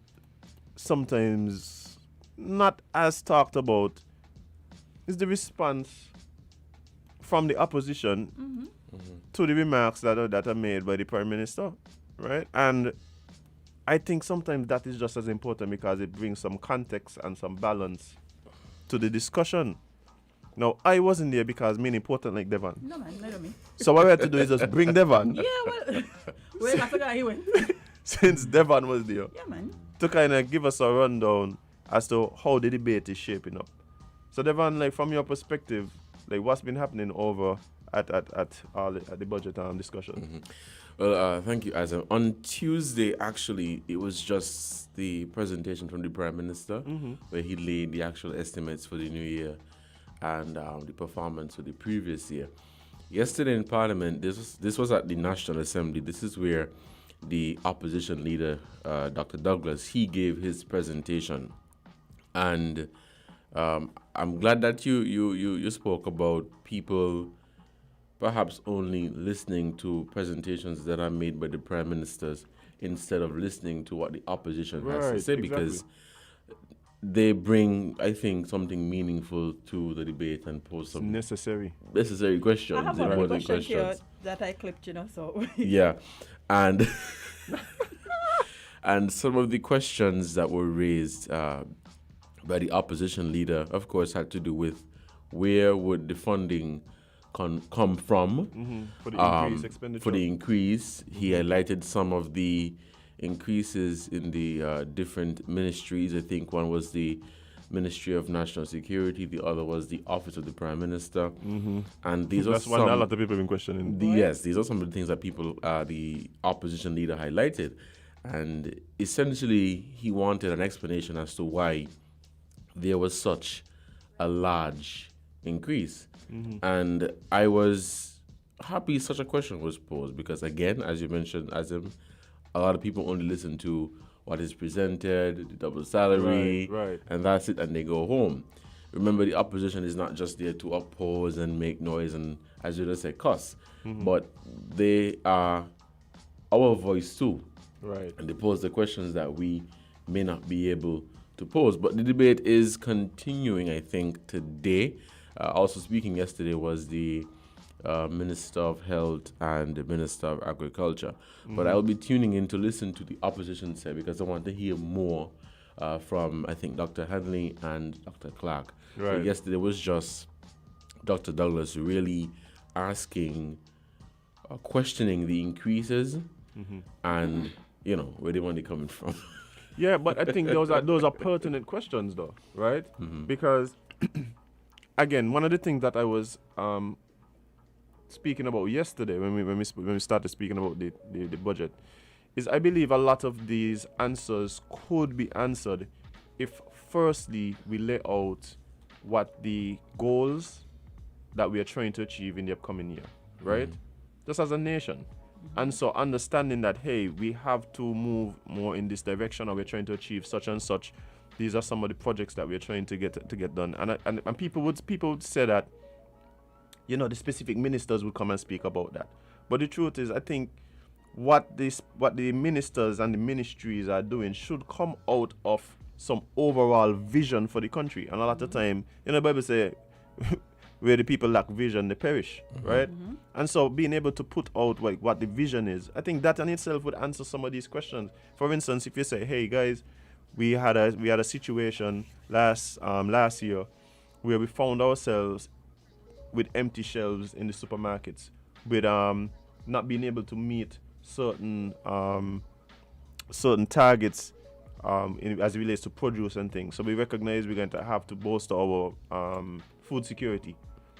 not as talked about is the response from the opposition to the remarks that are made by the Prime Minister, right? And I think sometimes that is just as important because it brings some context and some balance to the discussion. Now, I wasn't there because me important like Devonne. No, man, not me. So what we had to do is just bring Devonne. Yeah, well, wait, I forgot he went. Since Devonne was there. Yeah, man. To kind of give us a rundown as to how the debate is shaping up. So Devonne, like from your perspective, like what's been happening over at the budget discussion? Mm-hmm. Well, thank you, Isaac. On Tuesday, actually, it was just the presentation from the Prime Minister where he laid the actual estimates for the new year and the performance for the previous year. Yesterday in Parliament, this was at the National Assembly. This is where the opposition leader, Dr. Douglas, he gave his presentation. And I'm glad that you spoke about people perhaps only listening to presentations that are made by the prime ministers instead of listening to what the opposition has to say, because they bring, I think, something meaningful to the debate and pose some necessary questions. I have one question here that I clipped, so. Yeah, and and some of the questions that were raised by the opposition leader, of course, had to do with where would the funding come from for the increased expenditure. For the increase. He highlighted some of the increases in the different ministries. I think one was the Ministry of National Security. The other was the Office of the Prime Minister. And these That's are one some. a lot of people have been questioning. Yes, these are some of the things that the opposition leader highlighted. And essentially, he wanted an explanation as to why there was such a large increase. And I was happy such a question was posed because, again, as you mentioned, Azim, a lot of people only listen to what is presented, the double salary, Right. and that's it, and they go home. Remember, the opposition is not just there to oppose and make noise and, as you just said, cuss, but they are our voice too. Right. And they pose the questions that we may not be able to pose. But the debate is continuing, I think, today. Also speaking yesterday was the Minister of Health and the Minister of Agriculture. But I will be tuning in to listen to the opposition say because I want to hear more from, I think, Dr. Hanley and Dr. Clark. Right. So yesterday was just Dr. Douglas really asking, questioning the increases and, where the money coming from. Yeah, but I think those are pertinent questions, though, right? Because, again, one of the things that I was speaking about yesterday when we started speaking about the budget is I believe a lot of these answers could be answered if, firstly, we lay out what the goals that we are trying to achieve in the upcoming year, right? Just as a nation. And so understanding that, hey, we have to move more in this direction, or we're trying to achieve such and such. These are some of the projects that we're trying to get done. And people would say that, the specific ministers would come and speak about that. But the truth is, I think what the ministers and the ministries are doing should come out of some overall vision for the country. And a lot of time, the Bible say, where the people lack vision, they perish, right? And so being able to put out what the vision is, I think that in itself would answer some of these questions. For instance, if you say, hey guys, we had a situation last year where we found ourselves with empty shelves in the supermarkets, with not being able to meet certain targets as it relates to produce and things. So we recognize we're going to have to bolster our food security.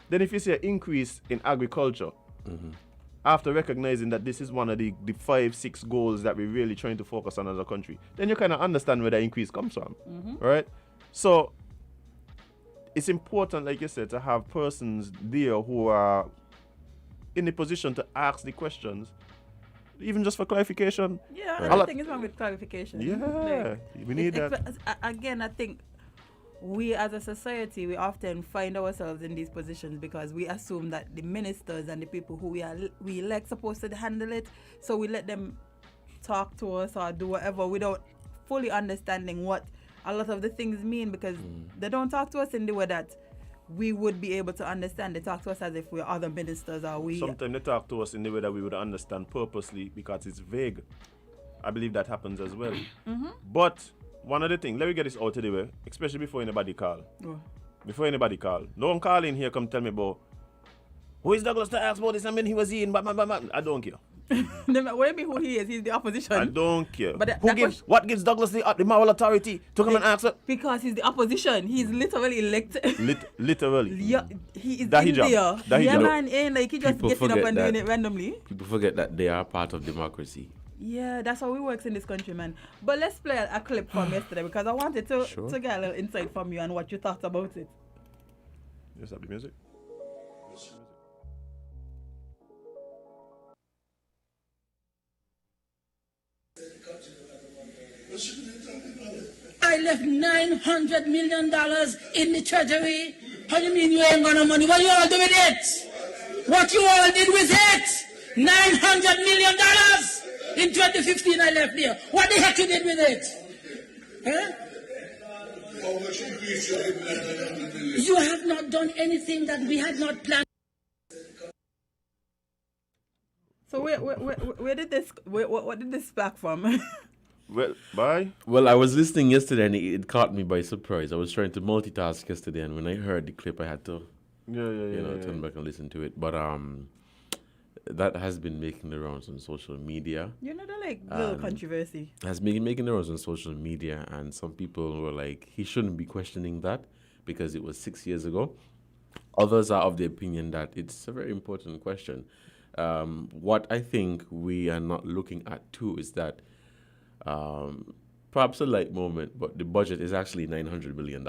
Then if you see an increase in agriculture, after recognizing that this is one of the 5-6 goals that we're really trying to focus on as a country, then you kind of understand where the increase comes from, right? So it's important, like you said, to have persons there who are in the position to ask the questions, even just for clarification. Yeah, everything is wrong with clarification. Yeah, we need that. Again, I think we as a society, we often find ourselves in these positions because we assume that the ministers and the people who we elect supposed to handle it, so we let them talk to us or do whatever without fully understanding what a lot of the things mean, because they don't talk to us in the way that we would be able to understand. They talk to us as if we're other ministers, or we... Sometimes they talk to us in the way that we would understand purposely because it's vague. I believe that happens as well. But one other thing, let me get this out of the way, especially before anybody call. Before anybody call. No one call in here come tell me about, who is Douglas to ask about this? I mean, he was in, I don't care. What do you mean who he is? He's the opposition. I don't care. But what gives Douglas the moral authority to come and answer? Because he's the opposition. He's literally elected. Literally. Yeah, he is That in hijab. there. That Yeah, hijab. man, ain't like he just People getting up forget and that. doing it randomly. People forget that they are part of democracy. Yeah, that's how it works in this country, man. But let's play a clip from yesterday because I wanted to get a little insight from you and what you thought about it. You stop the music? I left $900 million in the treasury. How do you mean you ain't got no money? What you all do with it? What you all did with it? $900 million in 2015 I left there. What the heck you did with it? Huh? You have not done anything that we had not planned. So where did this what did this spark from? Well, bye. Well, I was listening yesterday and it caught me by surprise. I was trying to multitask yesterday, and when I heard the clip, I had to, turn back and listen to it. But that has been making the rounds on social media. You know, the like little controversy. Has been making the rounds on social media, and some people were like, he shouldn't be questioning that because it was 6 years ago. Others are of the opinion that it's a very important question. What I think we are not looking at too is that perhaps a light moment, but the budget is actually $900 million.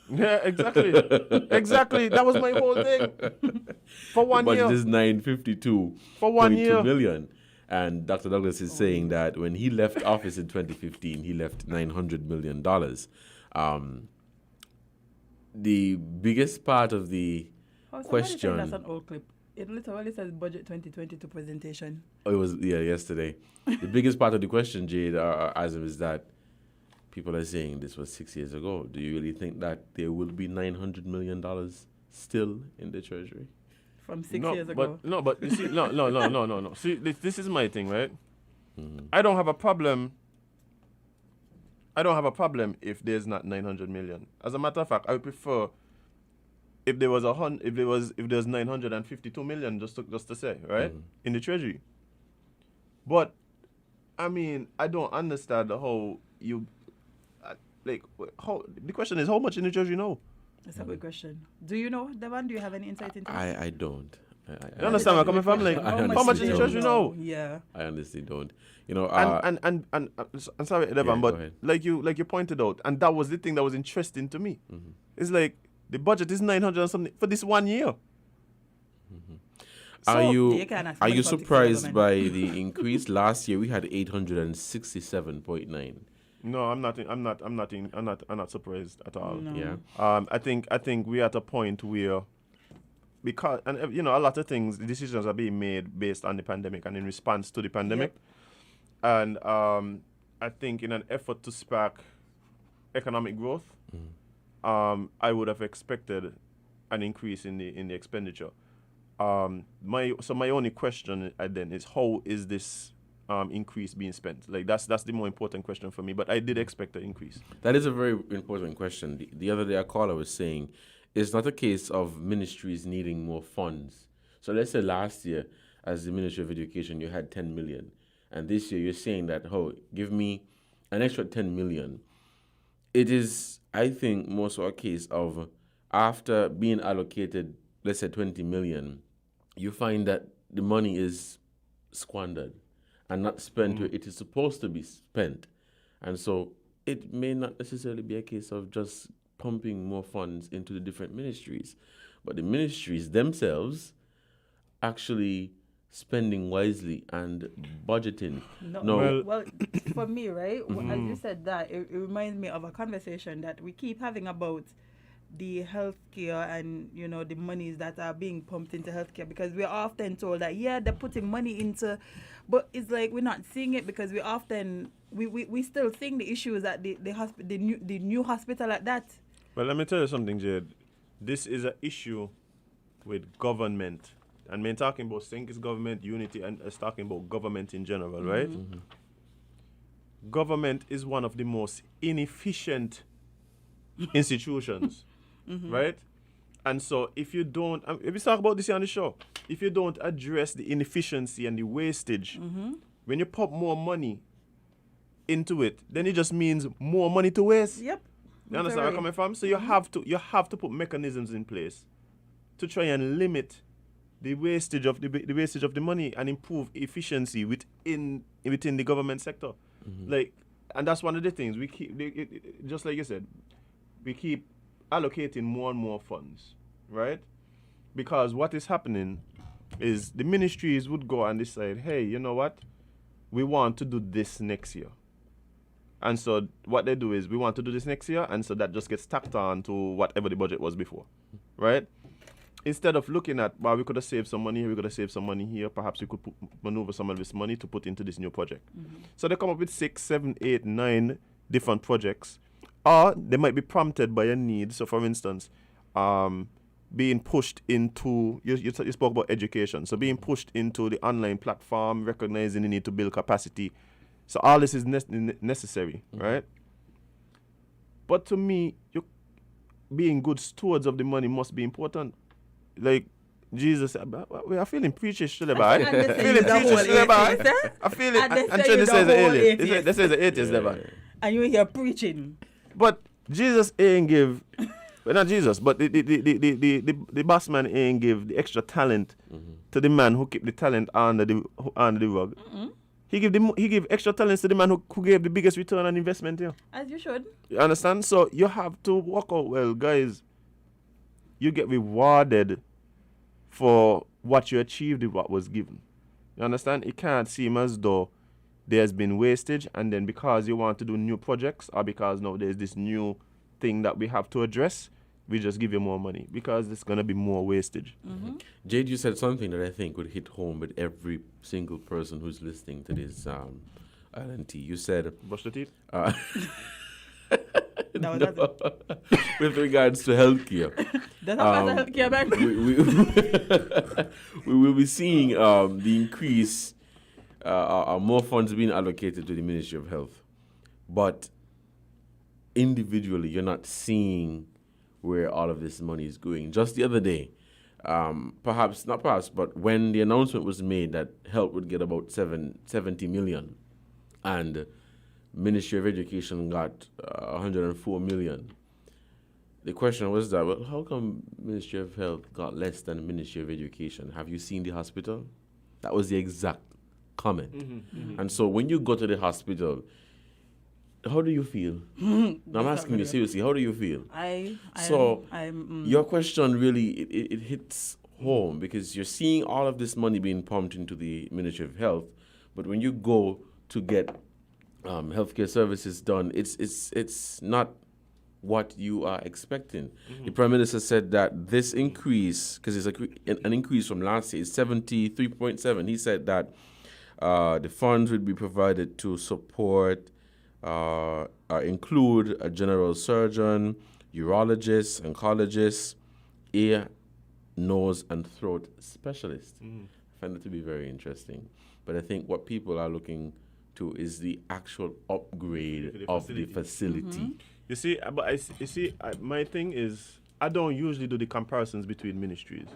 Yeah, exactly. Exactly. That was my whole thing. For 1 The year. budget is 952 For 1 year. million. And Dr. Douglas is saying that when he left office in 2015, he left $900 million. The biggest part of the question. That's an old clip. It literally says budget 2022 presentation. Oh, it was yesterday. The biggest part of the question, Jade, Azim, is that people are saying this was 6 years ago. Do you really think that there will be $900 million still in the treasury? From 6 years ago. But you see, no. See, this is my thing, right? I don't have a problem. I don't have a problem if there's not 900 million. As a matter of fact, I would prefer if there was 952 million, just to say, right, in the treasury. But I mean, I don't understand how you how the question is how much in the treasury now. That's a good question. Do you know, Devonne? Do you have any insight into that? I don't. You understand where I'm coming from? Like, I how much in the treasury now? Yeah. I honestly don't. You know, And I'm sorry, Devon, go but ahead. like you pointed out, and that was the thing that was interesting to me. It's like the budget is 900 and something for this 1 year. Are So, you you can ask are money you politics surprised in by the increase? Last year we had 867.9. No, I'm not surprised at all. No. Yeah. I think we're at a point where, because, and you know, a lot of things, decisions are being made based on the pandemic and in response to the pandemic. And I think in an effort to spark economic growth, I would have expected an increase in the expenditure. My only question then is, how is this increase being spent? Like that's the more important question for me. But I did expect an increase. That is a very important question. The other day a caller was saying it's not a case of ministries needing more funds. So let's say last year, as the Ministry of Education, you had 10 million. And this year you're saying that, give me an extra 10 million. It is, I think, more so a case of after being allocated, let's say 20 million, you find that the money is squandered and not spent where it is supposed to be spent. And so it may not necessarily be a case of just pumping more funds into the different ministries, but the ministries themselves actually spending wisely and budgeting. Well, for me, right, as you said that, it reminds me of a conversation that we keep having about the healthcare and, you know, the monies that are being pumped into healthcare, because we're often told that, they're putting money into, but it's like we're not seeing it because we often, we still seeing the issues at the new hospital at that. Well, let me tell you something, Jade. This is an issue with government. And when talking about Sink's government, unity, and it's talking about government in general, right? Government is one of the most inefficient institutions, right? And so if you don't, we talk about this here on the show, if you don't address the inefficiency and the wastage, when you put more money into it, then it just means more money to waste. Yep. You understand where I'm coming from? So you have to put mechanisms in place to try and limit the wastage of the money and improve efficiency within the government sector. Like, and that's one of the things we keep, just like you said, we keep allocating more and more funds, right? Because what is happening is the ministries would go and decide, hey, you know what? We want to do this next year. And so what they do is, we want to do this next year, and so that just gets tacked on to whatever the budget was before, right? Instead of looking at, well, we could have saved some money here, we could have saved some money here, perhaps we could maneuver some of this money to put into this new project. So they come up with 6, 7, 8, 9 different projects. Or they might be prompted by a need. So for instance, being pushed into, you spoke about education, so being pushed into the online platform, recognizing the need to build capacity. So all this is necessary, right? But to me, being good stewards of the money must be important. Like, Jesus, we are feeling preachish today, boy. And they say Feeling you're the preachish whole today, boy. atheist, eh? I feel it. And they And say Trini you're says the the whole alien. atheist. They say the atheist, never. And you here preaching. But Jesus ain't give, well, not Jesus, but the boss man ain't give the extra talent to the man who keep the talent under the rug. He give extra talents to the man who gave the biggest return on investment here. As you should. You understand? So you have to work out well, guys. You get rewarded for what you achieved with what was given. You understand? It can't seem as though there's been wastage, and then because you want to do new projects, or because now there's this new thing that we have to address, we just give you more money, because there's going to be more wastage. Jade, you said something that I think would hit home with every single person who's listening to this LNT. You said, Brush the teeth? No, no, with regards to healthcare. That's how much healthcare back. We will be seeing the increase, more funds being allocated to the Ministry of Health. But individually, you're not seeing where all of this money is going. Just the other day, but when the announcement was made that health would get about 70 million, and Ministry of Education got 104 million. The question was that, well, how come Ministry of Health got less than Ministry of Education? Have you seen the hospital? That was the exact comment. And so when you go to the hospital, how do you feel? Now, I'm asking you seriously, how do you feel? Your question really, it hits home, because you're seeing all of this money being pumped into the Ministry of Health, but when you go to get healthcare services done, it's not what you are expecting. The Prime Minister said that this increase, because it's an increase from last year, is 73.7. He said that the funds would be provided to support, include a general surgeon, urologist, oncologist, ear, nose, and throat specialist. I find it to be very interesting. But I think what people are looking to is the actual upgrade of the facility. You see, my thing is, I don't usually do the comparisons between ministries.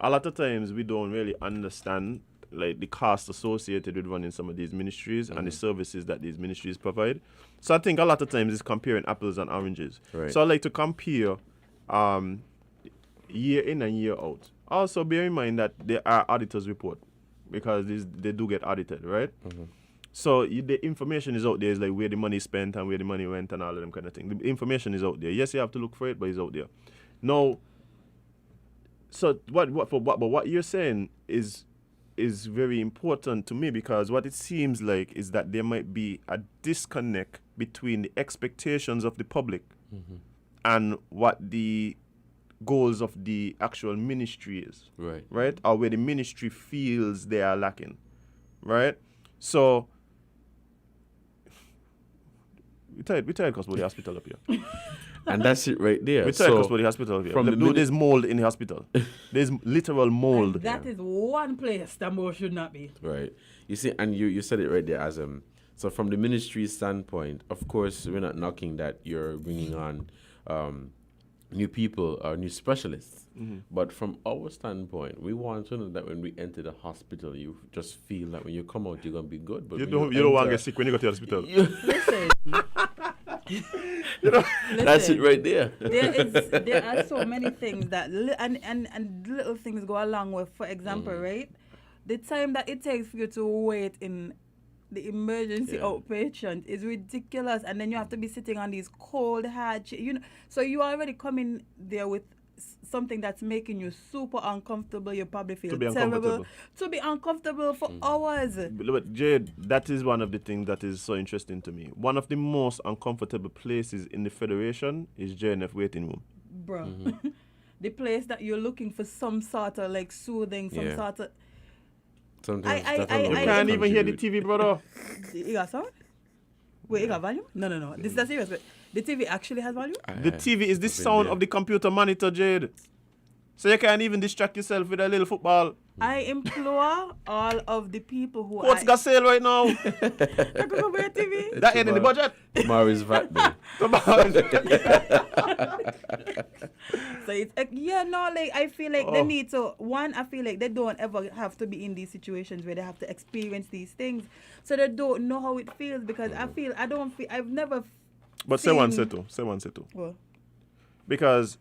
A lot of times we don't really understand like the cost associated with running some of these ministries and the services that these ministries provide. So I think a lot of times it's comparing apples and oranges. Right. So I like to compare year in and year out. Also bear in mind that there are auditors' report, because they do get audited, right? So the information is out there, is like where the money is spent and where the money went and all of them kind of thing. The information is out there. Yes, you have to look for it, but it's out there. Now, so what you're saying is very important to me, because what it seems like is that there might be a disconnect between the expectations of the public and what the goals of the actual ministry is. Right? Or where the ministry feels they are lacking. Right? So we tired because we're the hospital up here. And that's it right there. We tired because we're the hospital up here. There's mold in the hospital. There's literal mold. That is one place that more should not be. Right. You see, and you said it right there, as so from the ministry standpoint, of course, we're not knocking that you're bringing on new people or new specialists. But from our standpoint, we want to know that when we enter the hospital, you just feel that when you come out, you're going to be good. But you don't want to get sick when you go to the hospital. Listen. That's it right there. There are so many things that and little things go along with. For example, right, the time that it takes for you to wait in the emergency outpatient is ridiculous, and then you have to be sitting on these cold hard so you already come in there with something that's making you super uncomfortable. You probably feel terrible to be uncomfortable for hours. But Jade, that is one of the things that is so interesting to me. One of the most uncomfortable places in the Federation is JNF waiting room. Bro, the place that you're looking for some sort of like soothing, some sort of. Sometimes you can't even hear the TV, brother. You got sound? Wait, you got volume? No. This is serious. But the TV actually has volume? The TV is the sound of the computer monitor, Jade. So you can't even distract yourself with a little football. I implore all of the people who What's got sale right now? I could go buy a TV. That ain't in the budget. Tomorrow is VAT day. So it's like I feel like they need to I feel like they don't ever have to be in these situations where they have to experience these things, so they don't know how it feels. Because I've never. But say one, say two. Well, Because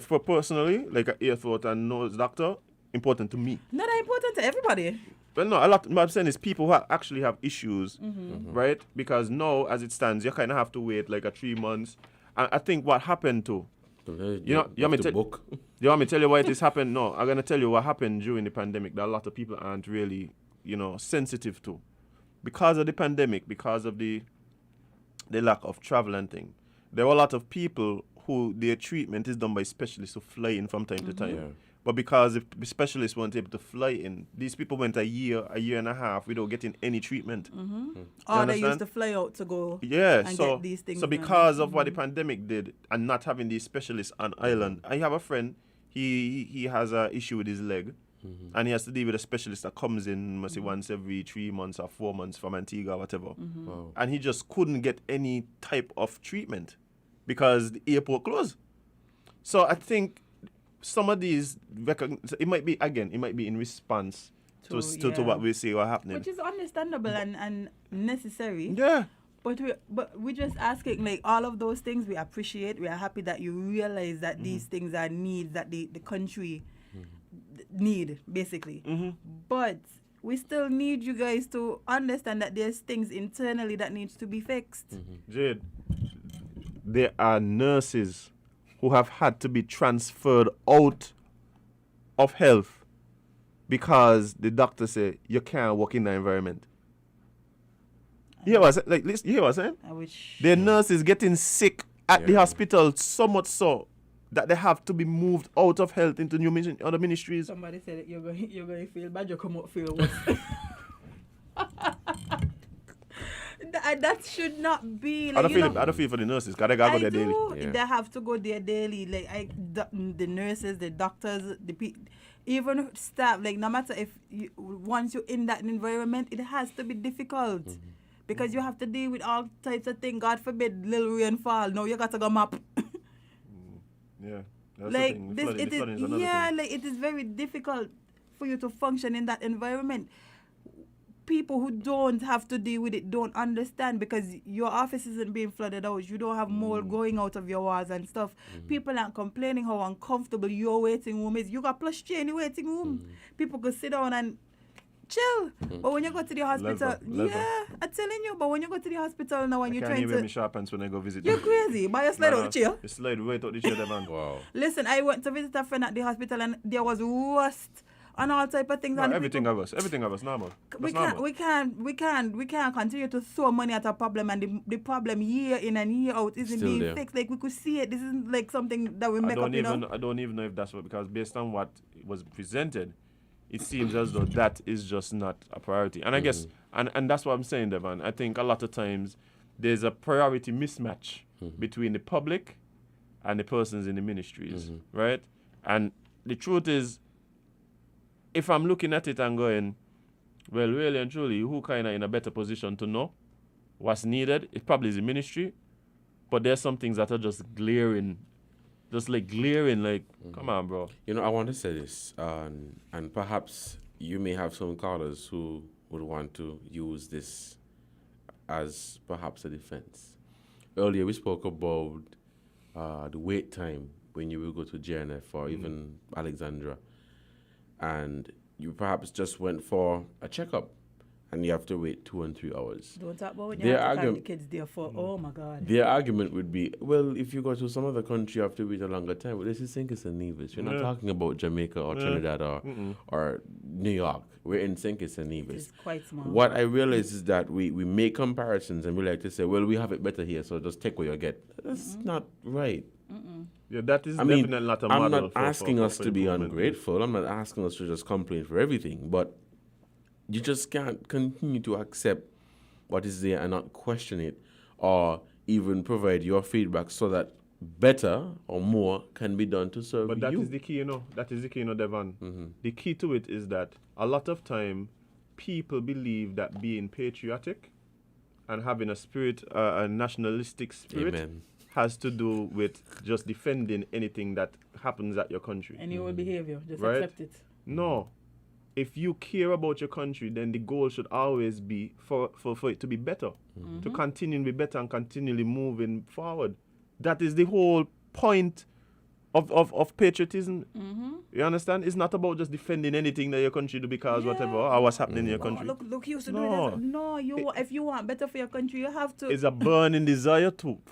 for personally, like an ear, throat, and nose doctor, important to me. not that important to everybody. But no, what I'm saying is people who actually have issues, right? Because now, as it stands, you kind of have to wait like 3 months. And I think what happened to, you want me to tell you why it is happened? No, I'm going to tell you what happened during the pandemic that a lot of people aren't really, sensitive to. Because of the pandemic, because of the lack of travel and thing, there were a lot of people who their treatment is done by specialists who fly in from time to time. Yeah. But because if the specialists weren't able to fly in, these people went a year and a half without getting any treatment. Or they used to fly out to go and get these things. So because of what the pandemic did and not having these specialists on island, I have a friend, he has an issue with his leg. And he has to deal with a specialist that comes in once every 3 months or 4 months from Antigua or whatever. Wow. And he just couldn't get any type of treatment because the airport closed. So I think some of these, it might be in response to what we see what happening. Which is understandable and necessary. Yeah. But we're just asking, like, all of those things we appreciate. We are happy that you realize that these things are needs that the country need, basically. But we still need you guys to understand that there's things internally that needs to be fixed. Jade, there are nurses who have had to be transferred out of health because the doctor say you can't work in that environment. You hear what I'm saying? I wish. The nurses getting sick at the hospital so much so that they have to be moved out of health into other ministries. Somebody said that you're going to feel bad, you come out feel worse. That should not be. Like, I don't feel for the nurses. Cause they gotta go there daily. Yeah. They have to go there daily. Like the nurses, the doctors, even staff. Like no matter if once you're in that environment, it has to be difficult because you have to deal with all types of things. God forbid, little rainfall. Now you got to go map. Yeah. That's Like the thing. it is. Yeah, like it is very difficult for you to function in that environment. People who don't have to deal with it don't understand because your office isn't being flooded out. You don't have mold going out of your walls and stuff. People aren't complaining how uncomfortable your waiting room is. You got plush chair in the waiting room. People could sit down and chill. But when you go to the hospital, Level. I'm telling you, but when you go to the hospital now and you're trying can't wear to... my sharp pants when I go visit. You're crazy. But you slide out the chair. You slide right out the chair, there, man. Wow. Listen, I went to visit a friend at the hospital and there was rust and all type of things. No, and everything of us, normal. we can't continue to throw money at a problem and the problem year in and year out isn't Still being there. fixed. Like we could see it. This isn't like something that we make up, I don't even know if that's what, because based on what was presented, it seems as though that is just not a priority. And I guess, and that's what I'm saying, Devon. I think a lot of times there's a priority mismatch between the public and the persons in the ministries, right? And the truth is, if I'm looking at it and going, well, really and truly, who kind of in a better position to know what's needed? It probably is the ministry, but there's some things that are just glaring, come on, bro. You know, I want to say this, and perhaps you may have some callers who would want to use this as perhaps a defense. Earlier, we spoke about the wait time when you will go to JNF or even Alexandra, and you perhaps just went for a checkup, and you have to wait 2 and 3 hours. Don't talk about when Their you have to carry the argument- kids there for, oh my God. Their argument would be, well, if you go to some other country, you have to wait a longer time. But this is St. Kitts and Nevis. You're not talking about Jamaica or Trinidad or New York. We're in St. Kitts and Nevis. It's quite small. What I realize is that we make comparisons and we like to say, well, we have it better here, so just take what you get. That's not right. Yeah, that is I mean, definitely not a I'm model. not asking us to be improvement. ungrateful. I'm not asking us to just complain for everything. But you just can't continue to accept what is there and not question it or even provide your feedback so that better or more can be done to serve But that you. is the key, you know. That is the key, you know, Devon. The key to it is that a lot of time people believe that being patriotic and having a spirit, a nationalistic spirit, Amen. has to do with just defending anything that happens at your country. Any old behavior, just Right? accept it. No. If you care about your country, then the goal should always be for it to be better, to continue to be better and continually moving forward. That is the whole point of patriotism. You understand? It's not about just defending anything that your country do because whatever, or what's happening in your country. Look, you used to do No. it. No, if you want better for your country, you have to. It's a burning desire for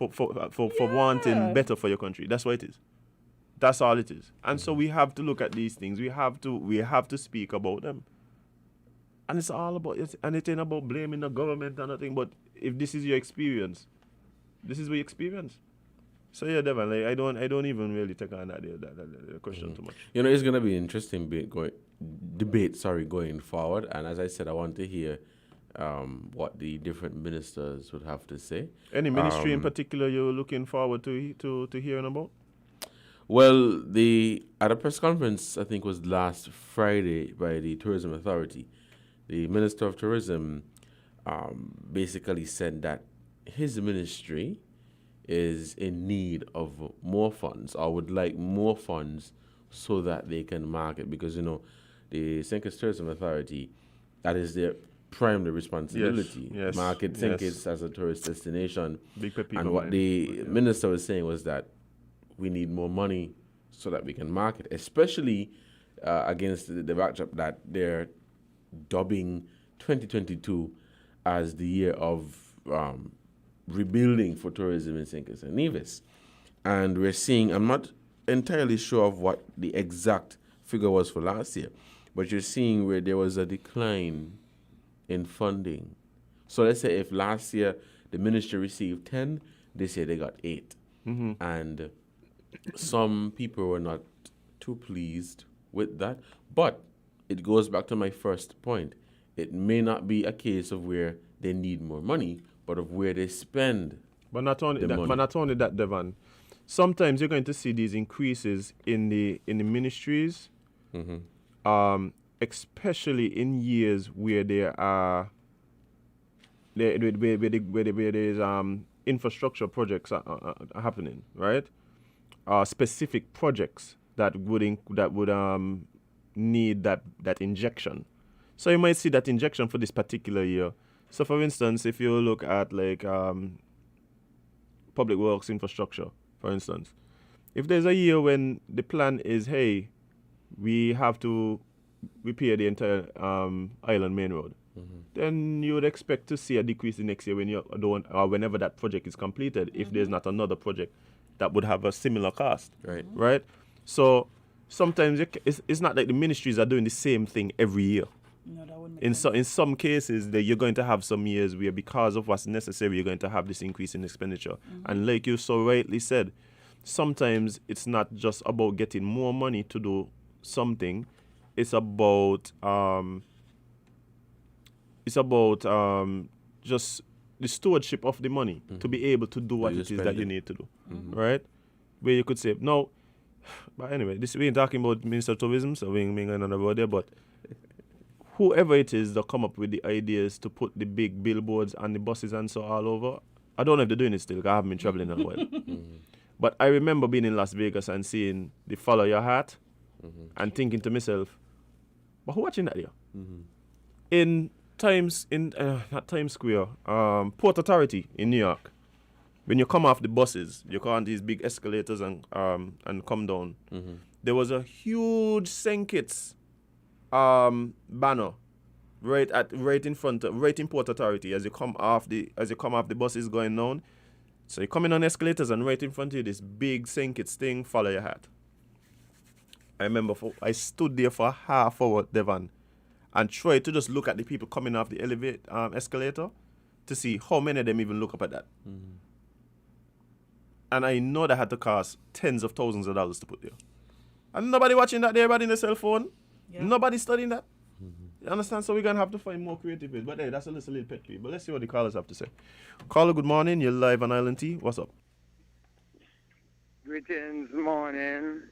wanting better for your country. That's what it is. That's all it is. And so we have to look at these things. We have to speak about them. And it's all about it. And it ain't about blaming the government or nothing. But if this is your experience, this is what you experience. So yeah, Devon, like, I don't even really take on that question too much. You know, it's gonna be interesting debate going forward. And as I said, I want to hear what the different ministers would have to say. Any ministry in particular you're looking forward to hearing about? Well, at a press conference, I think it was last Friday by the Tourism Authority, the Minister of Tourism basically said that his ministry is in need of more funds, or would like more funds so that they can market, because, you know, the St. Kitts Tourism Authority, that is their primary responsibility. Yes, market St. Kitts as a tourist destination. Big pet peeve And of what mine. the minister was saying was that we need more money so that we can market, especially against the backdrop that they're dubbing 2022 as the year of rebuilding for tourism in St. Kitts and Nevis. And we're seeing, I'm not entirely sure of what the exact figure was for last year, but you're seeing where there was a decline in funding. So let's say if last year the ministry received 10, this year they got 8. And some people were not too pleased with that. But it goes back to my first point. It may not be a case of where they need more money, but of where they spend. But not only the that, money. Devon. Sometimes you're going to see these increases in the ministries, especially in years where there are where there's infrastructure projects are happening, right? Specific projects that would need that injection. So you might see that injection for this particular year. So for instance, if you look at like public works infrastructure, for instance, if there's a year when the plan is, hey, we have to repair the entire island main road, then you would expect to see a decrease in next year when you don't, or whenever that project is completed, if there's not another project that would have a similar cost. Right? So sometimes it's not like the ministries are doing the same thing every year. No, that wouldn't make sense. In some cases, that you're going to have some years where, because of what's necessary, you're going to have this increase in expenditure. And like you so rightly said, sometimes it's not just about getting more money to do something. It's about just the stewardship of the money to be able to do what it is that you need to do, right? Where you could say, no, but anyway, we ain't talking about Minister of Tourism, so we ain't going on about there, but whoever it is that come up with the ideas to put the big billboards and the buses and so all over, I don't know if they're doing it still, because I haven't been traveling in a while. But I remember being in Las Vegas and seeing the Follow Your Heart and thinking to myself, but who watching that here? In not Times Square, Port Authority in New York, when you come off the buses, you come on these big escalators and come down. There was a huge St. Kitts banner right in Port Authority as you come off the buses going down. So you're coming on escalators and right in front of you this big St. Kitts thing, Follow Your Heart. I remember I stood there for a half hour, Devon, and tried to just look at the people coming off the escalator to see how many of them even look up at that. And I know that had to cost tens of thousands of dollars to put there. And nobody watching that there, everybody in the cell phone. Yeah. Nobody studying that. You understand? So we're going to have to find more creative ways. But hey, that's a little pet peeve. But let's see what the callers have to say. Caller, good morning. You're live on Island T. What's up? Greetings, morning.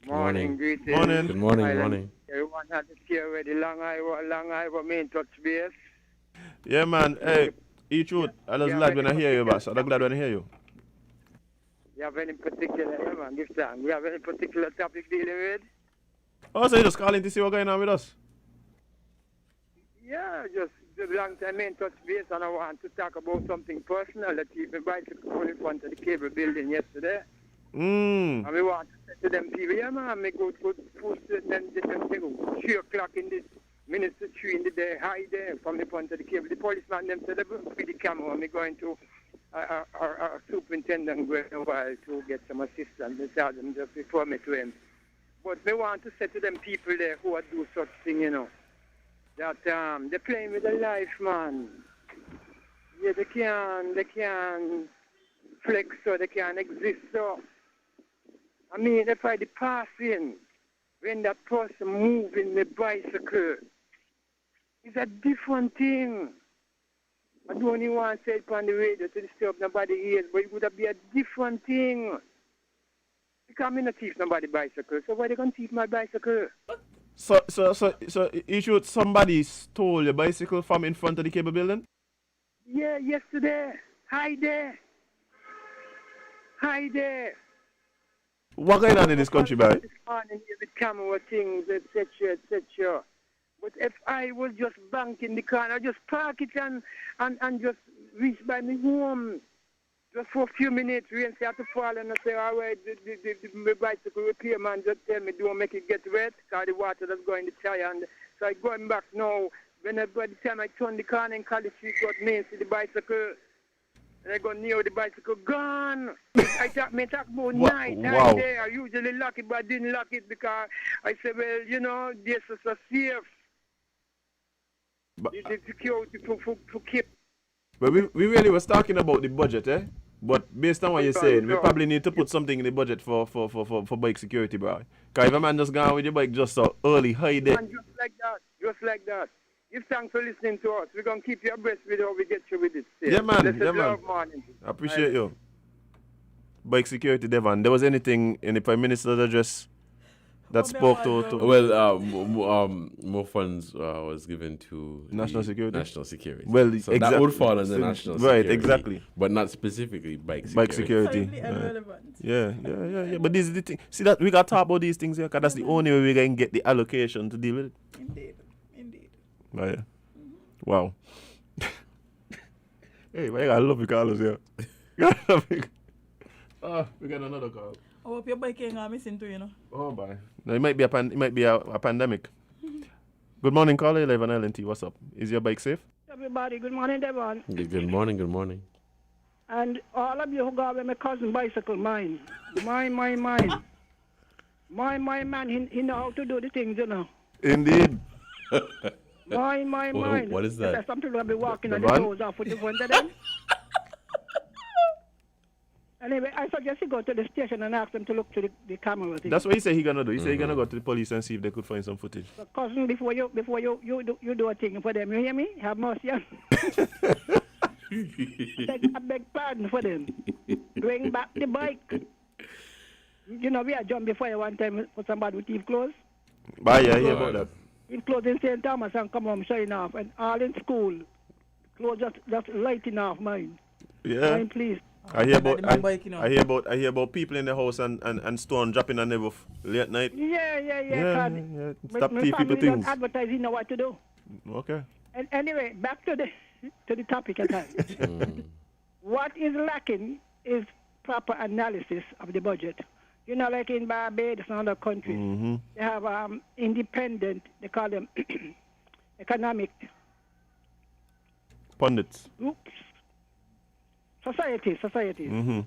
Morning. Greetings. Morning. Good morning, Island. morning. Everyone had to stay already. Long Ivor, main touch base. Yeah, man. Hey, each road. I was glad when I hear you, boss. I'm glad when I hear you. You have any particular, yeah, man, give thanks. We have any particular topic dealing with? Oh, so you just calling to see what's going on with us? Yeah, just a long time in touch base, and I want to talk about something personal that keep my bicycle in front of the cable building yesterday. Mm. And we want to say to them people, yeah, man, me go to post them 3 o'clock in the Minister 3 in the day, high there, from the front of the cable. The policeman them said, they bring the camera, and me going to our superintendent going over to get some assistance. They tell them just before me to him. But we want to say to them people there who are do such thing, you know, that they're playing with their life, man. Yeah, they can flex so they can exist so. I mean, if I the passing, when that person moving the bicycle, it's a different thing. I don't even want to say it on the radio to disturb nobody's ears, but it would be a different thing. Because I'm not thief nobody's bicycle, so why they gonna thief my bicycle? So you should somebody stole your bicycle from in front of the cable building? Yeah, yesterday. Hi there. Hi there. What going on in this country, boy? This morning here with camera things, etc., etc. But if I was just banking the car, I just park it and just reach by my home. Just for a few minutes, rain start to fall, and I say, all right, the bicycle repairman just tell me, don't make it get wet, because the water that's going in the tire. And so I'm going back now. By the time I turn the corner in College Street, got me see the bicycle. And I go near the bicycle, gone. I talk about night wow. there. I usually lock it, but I didn't lock it because I said, well, you know, this is a safe. But, The security for keep. but we really was talking about the budget, eh? But based on what you're saying, we probably need to put something in the budget for bike security, bro. Because if a man just gone with your bike just so early, hide it. And just like that. Give thanks for listening to us. We're going to keep you abreast with how we get you with it. Still. Yeah, man. Blessed Yeah, man. love, morning. I appreciate you. Bike security, Devon. There was anything in the Prime Minister's address that spoke to Well, more funds was given to National the security? National security. Well, so that would fall under national security. Right, exactly. But not specifically bike security. Bike security. Totally irrelevant. Yeah. But this is the thing. See that we got to talk about these things here, because that's the only way we can get the allocation to deal with it. Indeed. Right. Wow. Hey, man, I love you, Carlos here. Oh, we got another call. I hope your bike ain't missing too, you know. Oh, boy. No, it might be a pandemic. Good morning, caller. Live on LNT. What's up? Is your bike safe? Everybody, good morning, Devon. Good morning. And all of you who got my cousin bicycle, mine. My man, he know how to do the things, you know. Indeed. My. What is that? There's something I'll be walking on the Devon? doors off with the front of them. Anyway, I suggest you go to the station and ask them to look to the camera thing. That's what he said he gonna do. He said he gonna go to the police and see if they could find some footage. So, cousin, before you do a thing for them, you hear me? Have mercy on. I beg pardon for them. Bring back the bike. You know, we had jumped before one time for somebody with thief clothes. But yeah, I hear about that. Thief clothes in St. Thomas and come home showing off. And all in school, clothes just lighting off mine. Yeah. Mine, please. I hear about Bike, you know. I hear about people in the house and stone dropping on the roof late at night. Yeah. Stop My thief people family things. don't advertise, you know what to do. Okay. And anyway, back to the topic at hand. What is lacking is proper analysis of the budget. You know, like in Barbados and other countries, they have independent, they call them economic Pundits. groups, societies, who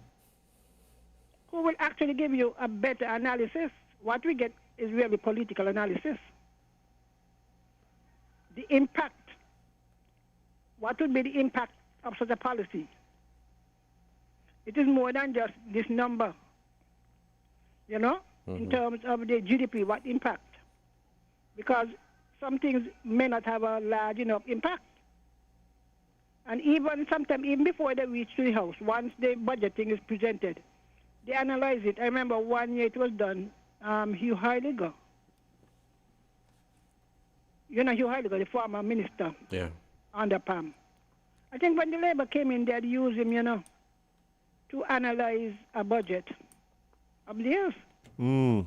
will actually give you a better analysis. What we get is really political analysis. The impact. What would be the impact of such a policy? It is more than just this number, you know, in terms of the GDP, what impact? Because some things may not have a large enough impact. And even sometimes, even before they reach the house, once the budgeting is presented, they analyze it. I remember 1 year it was done, Hugh Heidegger. You know Hugh Heidegger, the former minister Yeah. under Pam. I think when the Labour came in, they'd use him, to analyze a budget of theirs. Mm.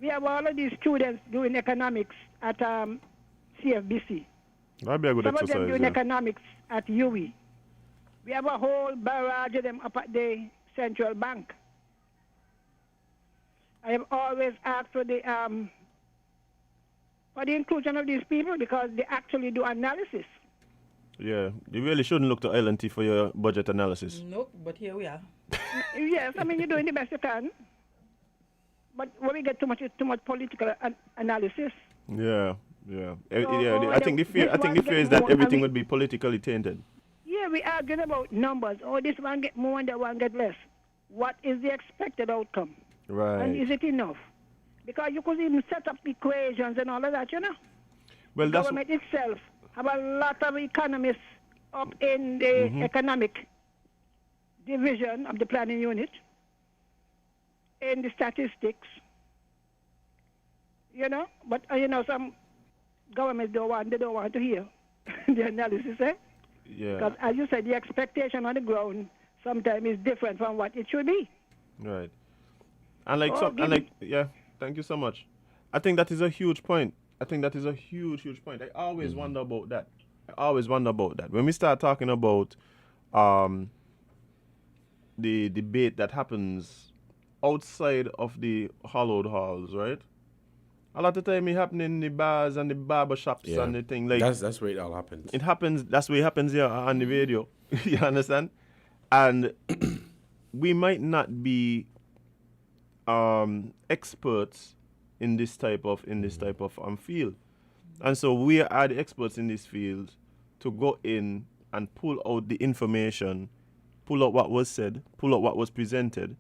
We have all of these students doing economics at CFBC. That'd be a good Some exercise. of them doing Yeah. economics at UE. We have a whole barrage of them up at the central bank. I have always asked for the inclusion of these people because they actually do analysis. Yeah, you really shouldn't look to L&T for your budget analysis. Nope, but here we are. Yes, I mean you're doing the best you can, but when we get too much political analysis. Yeah, yeah, So, I think the fear is that everything would be politically tainted. Yeah, we arguing about numbers. Oh, this one get more and that one get less. What is the expected outcome? Right. And is it enough? Because you could even set up equations and all of that, Well, the that's government itself have a lot of economists up in the economic division of the planning unit, in the statistics, but some governments don't want to hear the analysis, yeah. Because as you said, the expectation on the ground sometimes is different from what it should be. Right. And yeah, thank you so much. I think that is a huge point. huge point. I always wonder about that. When we start talking about the debate that happens outside of the hallowed halls, right? A lot of time it happens in the bars and the barber shops and the thing. Like That's where it all happens. it happens. That's where it happens here on the radio. You understand? And we might not be experts in this type of field, and so we are the experts in this field to go in and pull out the information, pull out what was said, pull out what was presented,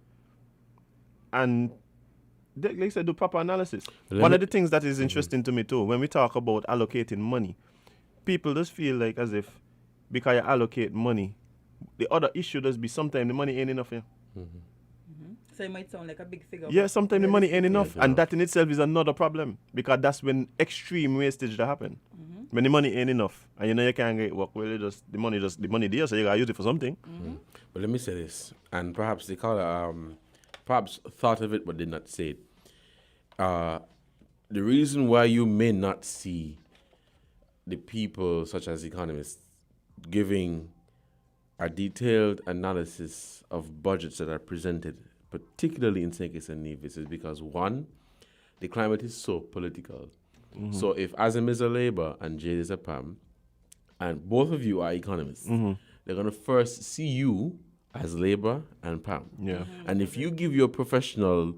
and like I said, do proper analysis. One of the things that is interesting to me too, when we talk about allocating money, people just feel like as if because you allocate money, the other issue does be sometimes the money ain't enough here. So it might sound like a big figure. Yeah, sometimes the money ain't enough, Yeah, and that in itself is another problem because that's when extreme wastage that happen. When the money ain't enough, and you can't get work, well, the money there, so you gotta use it for something. But let me say this, and perhaps they call it, perhaps thought of it but did not say it. The reason why you may not see the people, such as economists, giving a detailed analysis of budgets that are presented, particularly in St. Kitts and Nevis, is because one, the climate is so political. So if Azim is a Labour and Jade is a PAM, and both of you are economists, they're going to first see you as Labour and PAM. Yeah. And if you give your professional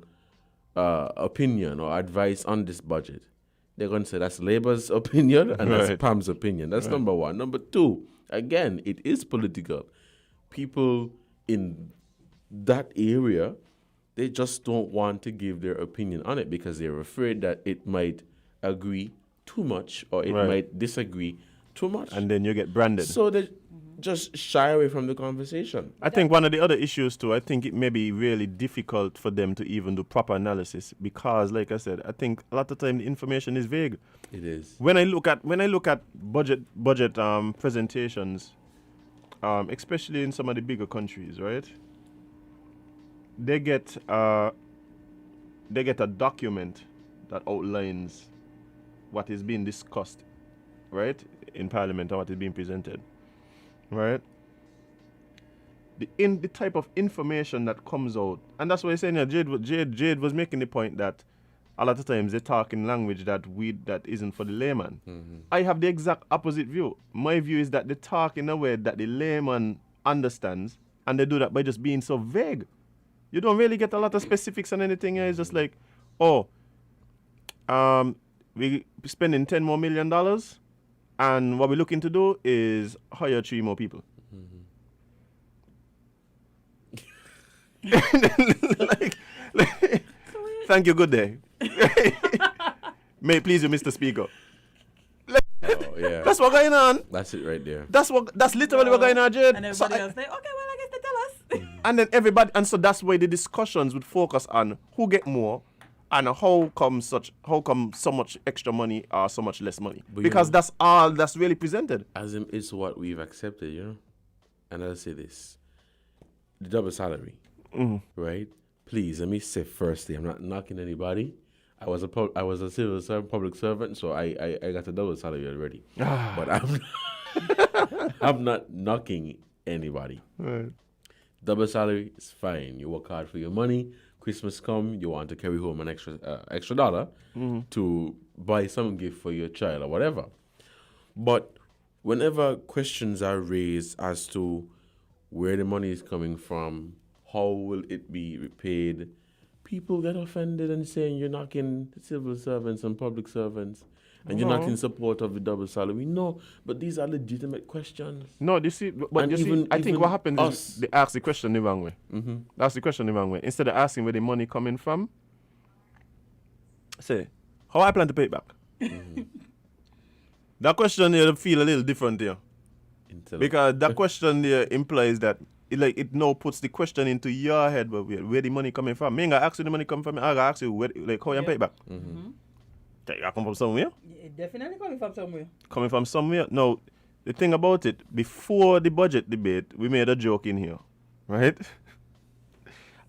opinion or advice on this budget, they're going to say that's Labour's opinion and that's PAM's opinion. That's number one. Number two, again, it is political. People in that area, they just don't want to give their opinion on it because they're afraid that it might agree too much or it might disagree too much. And then you get branded. So they just shy away from the conversation. I think one of the other issues too, I think it may be really difficult for them to even do proper analysis because, like I said, I think a lot of time the information is vague. It is. When I look at budget presentations, especially in some of the bigger countries, right? They get a document that outlines what is being discussed, right, in Parliament or what is being presented, right? The type of information that comes out, and that's why I'm saying Jade was making the point that a lot of times they talk in language that isn't for the layman. I have the exact opposite view. My view is that they talk in a way that the layman understands, and they do that by just being so vague. You don't really get a lot of specifics on anything. It's just like, we spending $10 more million, and what we're looking to do is hire 3 more people. Thank you, good day. May it please you, Mr. Speaker. Oh, yeah. That's what's going on. That's it right there. That's literally what's going on, Jade. And everybody else say, okay, well, I guess they tell us. And then everybody, and so that's why the discussions would focus on who get more and how come so much extra money or so much less money. But because that's all that's really presented. As in, it's what we've accepted, you know? and I'll say this: the double salary, right? Please, let me say firstly, I'm not knocking anybody. I was a civil servant, public servant, so I got a double salary already. But I'm not knocking anybody. Right. Double salary is fine. You work hard for your money. Christmas come, you want to carry home an extra dollar to buy some gift for your child or whatever. But whenever questions are raised as to where the money is coming from, how will it be repaid, people get offended and saying you're knocking civil servants and public servants and you're not in support of the double salary. No, but these are legitimate questions. No, you see, but And you even- see, I think even what happens us. is they ask the question the wrong way. They ask the question the wrong way. Instead of asking where the money coming from, say, how I plan to pay it back? That question there feel a little different there. Because that question there implies that it now puts the question into your head, but where the money coming from? Me ain't gonna ask you the money coming from, I gotta ask you how you pay it back. It gotta come from somewhere. It definitely coming from somewhere. Coming from somewhere. Now, the thing about it, before the budget debate, we made a joke in here, right?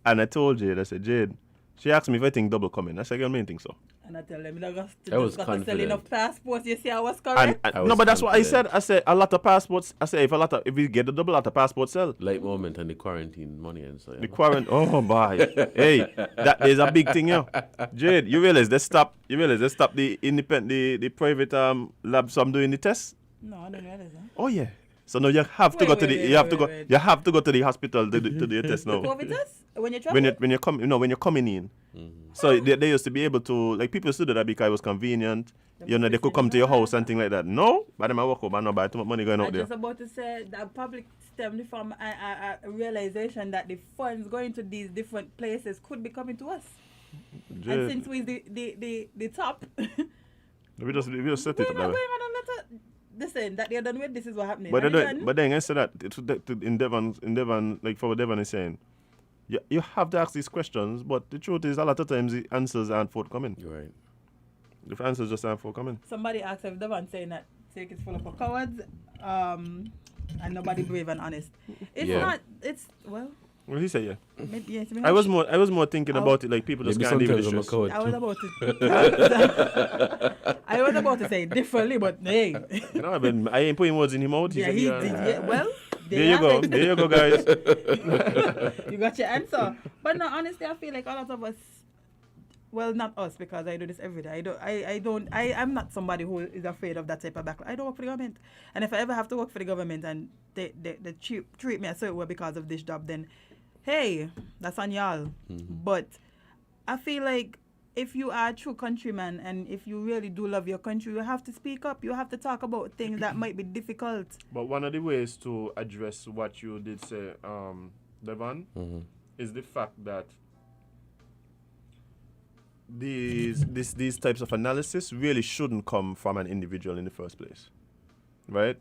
And I told Jade, I said, Jade, she asked me if I think double coming. I said, I don't think so. And I tell them, I was got to sell confident. enough passports. You see, I was And, correct. I no, was but that's what I said. confident. I said a lot of passports. I said if we get the double, a lot of passports sell. Light moment and the quarantine money and so. The quarantine. Oh boy. Hey, that is a big thing, yo. Jade, you realize they stop the independent the private labs from doing the tests? No, I don't realize that. Oh yeah. So now you have to Wait, go wait. you have to go to the hospital to do your test now. COVID test? When you travel? when you're coming in. So they used to be able to, like, people used to do that because it was convenient. You know, they could come to your house and things like that. No, by the time I walk home, I know buy too much money going I out there. just about to say that public stemmed from a realization that the funds going to these different places could be coming to us. And Jade, since we're the top, we just set we're it up not that way. going on a lot of listen that they're done with. This is what happening. But And then, again, but then I said that in Devon, like for what Devon is saying, you have to ask these questions. But the truth is, a lot of times the answers aren't forthcoming. You're right. The answers just aren't forthcoming. somebody asked if Devon saying that Take is full of cowards, and nobody brave and honest. It's Yeah. not. It's well. Well, he said yeah. Maybe, yes, I was more thinking about it like people just Maybe can't deal with sometimes the I'm a stress. coward I was too. about to. I was about to say it differently, but hey. You know, I ain't putting words in his mouth. Yeah, he did. Yeah, well, There you go. There you go, guys. You got your answer. But no, honestly, I feel like a lot of us, well, not us, because I do this every day. I'm not somebody who is afraid of that type of backlash. I don't work for the government. And if I ever have to work for the government and they treat me a certain way because of this job, then, hey, that's on y'all. But I feel like if you are a true countryman and if you really do love your country, you have to speak up. You have to talk about things that might be difficult. But one of the ways to address what you did say, Devon, is the fact that these types of analysis really shouldn't come from an individual in the first place, right?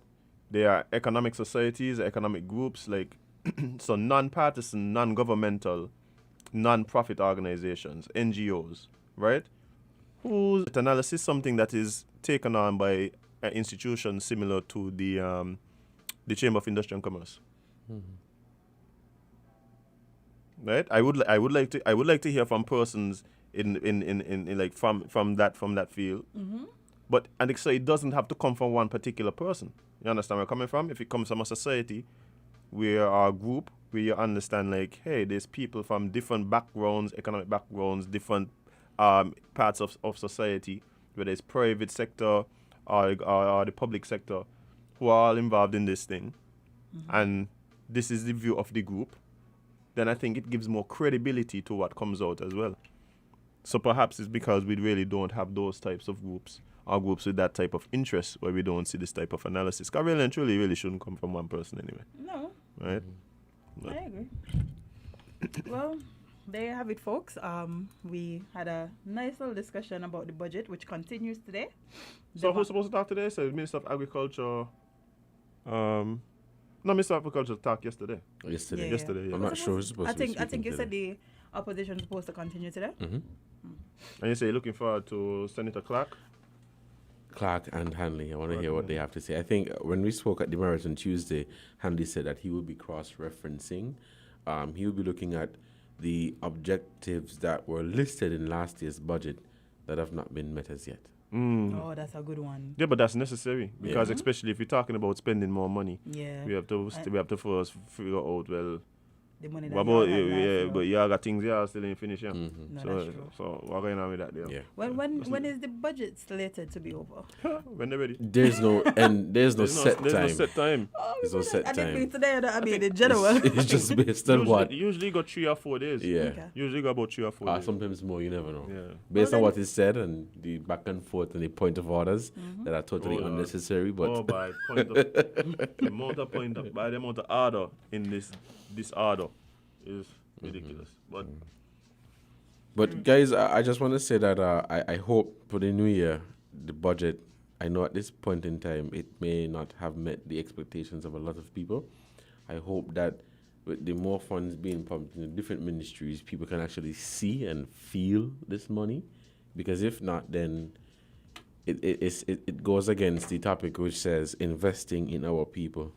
They are economic societies, economic groups, like so non-partisan, non-governmental, non-profit organizations, NGOs, right? Whose analysis something that is taken on by an institution similar to the Chamber of Industry and Commerce. Right? I would like to hear from persons in like from that field. But so it doesn't have to come from one particular person. You understand where I'm coming from? If it comes from a society where our group, where you understand like, hey, there's people from different backgrounds, economic backgrounds, different parts of society, whether it's private sector or the public sector, who are all involved in this thing, and this is the view of the group, then I think it gives more credibility to what comes out as well. So perhaps it's because we really don't have those types of groups, or groups with that type of interest, where we don't see this type of analysis. Because really and truly, really shouldn't come from one person anyway. No, Right? I agree. Well, there you have it, folks. We had a nice little discussion about the budget, which continues today. So who's supposed to talk today? So Minister of Agriculture. No, Minister of Agriculture talked yesterday. Yesterday. Yeah. Yesterday, yeah. I'm not sure who's supposed to be I think you speaking said the opposition is supposed to continue today. And you say you're looking forward to Senator Clark? Clark and Hanley. I want to hear what they have to say. I think when we spoke at the Marathon Tuesday, Hanley said that he will be cross-referencing. He will be looking at the objectives that were listed in last year's budget that have not been met as yet. Oh, that's a good one. Yeah, but that's necessary because especially if you're talking about spending more money, Yeah. we have to first figure out The money that what about you had last but year. y'all got things y'all still ain't finished, yeah. No, So that's true. what going on with that there? Yeah. When is the budget slated to be over? When they're ready. There's no set There's time. no set time. There's no set I didn't mean time. today, I mean the general. It's just based on what? Usually got 3 or 4 days. Yeah. Okay. Usually got about 3 or 4 days. Sometimes more, you never know. Yeah. Based on Well, what is said and the back and forth and the point of orders that are totally Oh, Lord. unnecessary, but Oh, by point of the amount of point of, by the amount of order in this order is ridiculous. But guys, I just want to say that I hope for the new year, the budget, I know at this point in time, it may not have met the expectations of a lot of people. I hope that with the more funds being pumped into different ministries, people can actually see and feel this money. Because if not, then it goes against the topic which says investing in our people.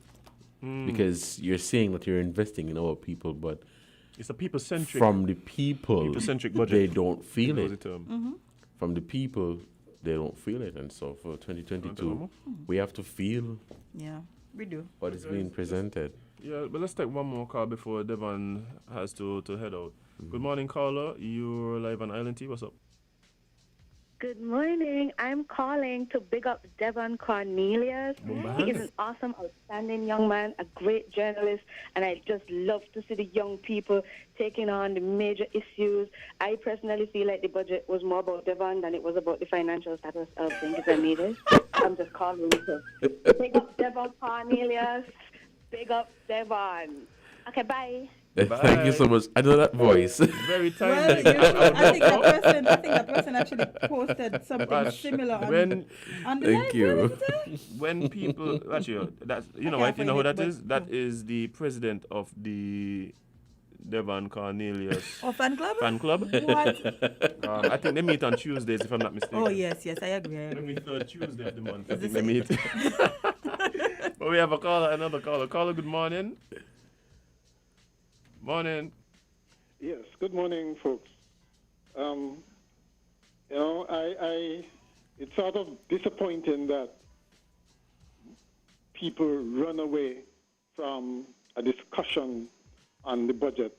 Because you're saying that you're investing in our people, but It's a people-centric. from the people, People-centric budget. they don't feel That was it. the term. From the people, they don't feel it. And so for 2022, we have to feel Yeah, we do. what is being presented. Yeah, but let's take one more call before Devon has to head out. Good morning, caller. You're live on Island T. What's up? Good morning. I'm calling to big up Devonne Cornelius. He is an awesome, outstanding young man, a great journalist, and I just love to see the young people taking on the major issues. I personally feel like the budget was more about Devonne than it was about the financial status of things that needed. I'm just calling to big up Devonne Cornelius. Big up Devonne. Okay, bye. Thank you so much. I know that voice. Very Well, timely. I think that person actually posted something similar on the Thank live, you. wasn't it? when people actually that's you know I what can't you know who find that it, is? but- That is the president of the Devon Cornelius Oh, fan club? fan club. What? I think they meet on Tuesdays if I'm not mistaken. Oh, yes, I agree. Every third Tuesday of the month. I Is think this they meet. But we have another caller. Caller, good morning. Morning. Yes, good morning, folks. It's sort of disappointing that people run away from a discussion on the budget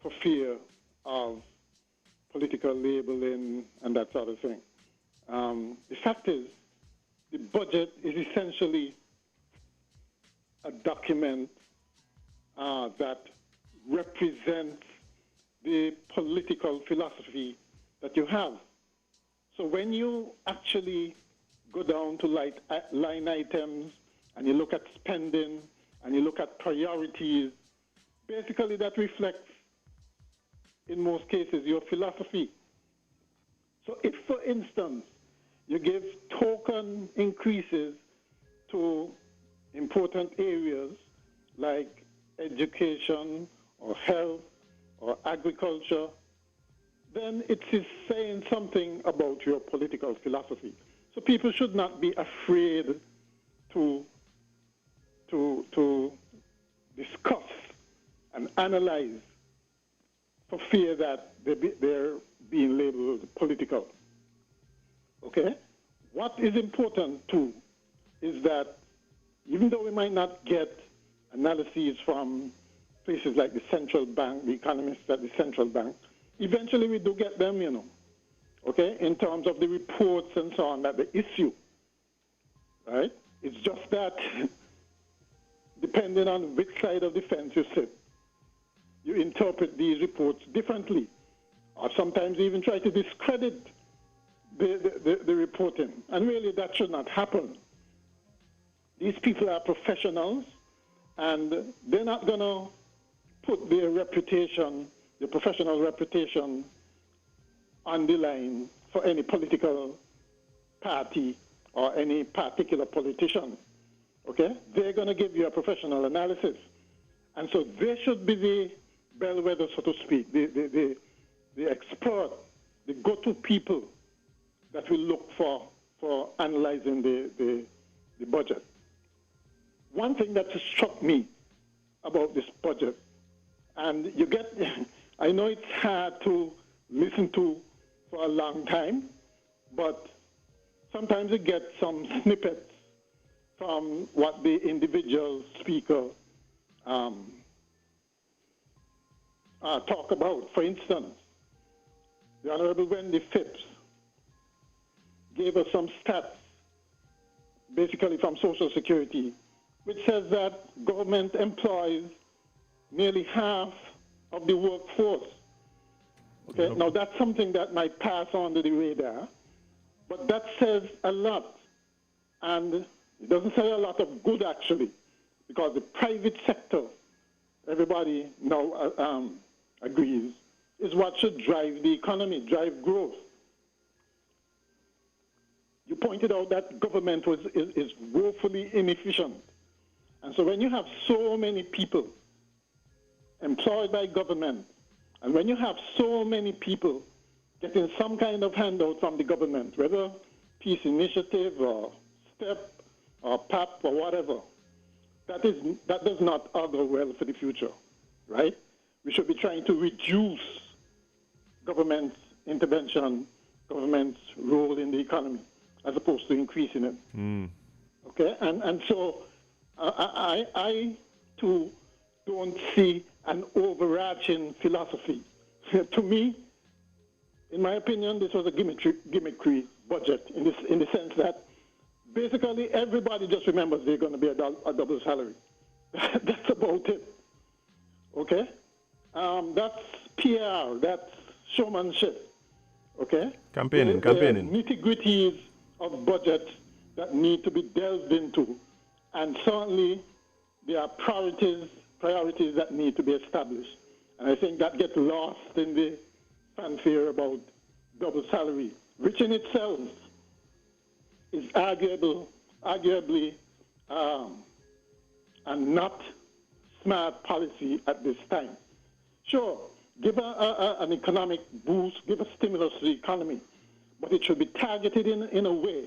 for fear of political labeling and that sort of thing. The fact is, the budget is essentially a document that represents the political philosophy that you have. So when you actually go down to line items and you look at spending and you look at priorities, basically that reflects, in most cases, your philosophy. So if, for instance, you give token increases to important areas like education or health or agriculture, then it is saying something about your political philosophy. So people should not be afraid to discuss and analyze for fear that they're being labeled political. Okay? What is important too is that even though we might not get analyses from places like the central bank, the economists at the central bank, eventually we do get them, okay, in terms of the reports and so on that they issue, right? It's just that depending on which side of the fence you sit, you interpret these reports differently, or sometimes even try to discredit the reporting. And really that should not happen. These people are professionals, and they're not going to put their reputation, their professional reputation, on the line for any political party or any particular politician. Okay? They're going to give you a professional analysis. And so they should be the bellwether, so to speak, the expert, the go-to people that will look for for analyzing the budget. One thing that struck me about this budget, and you get, I know it's hard to listen to for a long time, but sometimes you get some snippets from what the individual speaker talk about. For instance, the Honorable Wendy Phipps gave us some stats, basically from Social Security, which says that government employs nearly half of the workforce. Okay, now that's something that might pass under the radar, but that says a lot. And it doesn't say a lot of good, actually, because the private sector, everybody now agrees, is what should drive the economy, drive growth. You pointed out that government is woefully inefficient. And so when you have so many people employed by government, and when you have so many people getting some kind of handout from the government, whether Peace Initiative or STEP or PAP or whatever, that does not augur well for the future, right? We should be trying to reduce government's intervention, government's role in the economy, as opposed to increasing it. Okay, and so I too don't see an overarching philosophy. To me, in my opinion, this was a gimmickry budget in the sense that basically everybody just remembers they're going to be a double salary. That's about it. Okay, that's PR. That's showmanship. Okay, campaigning. Nitty-gritties of budget that need to be delved into, and certainly there are priorities that need to be established. And I think that gets lost in the fanfare about double salary, which in itself is arguably a not smart policy at this time. Sure, give an economic boost, give a stimulus to the economy, but it should be targeted in a way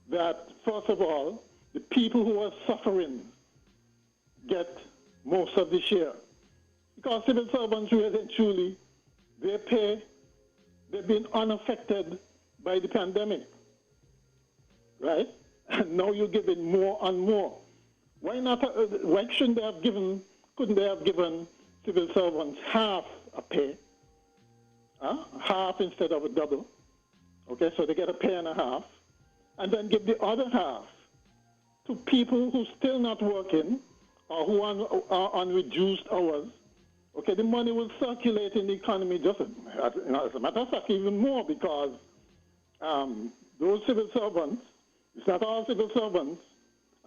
that, first of all, the people who are suffering get most of the share. Because civil servants, really and truly, they've been unaffected by the pandemic, right? And now you're giving more and more. Why couldn't they have given civil servants half a pay? Half instead of a double. Okay, so they get a pay and a half. And then give the other half to people who still not working or who are on reduced hours. Okay, the money will circulate in the economy just, as a matter of fact, even more, because those civil servants, it's not all civil servants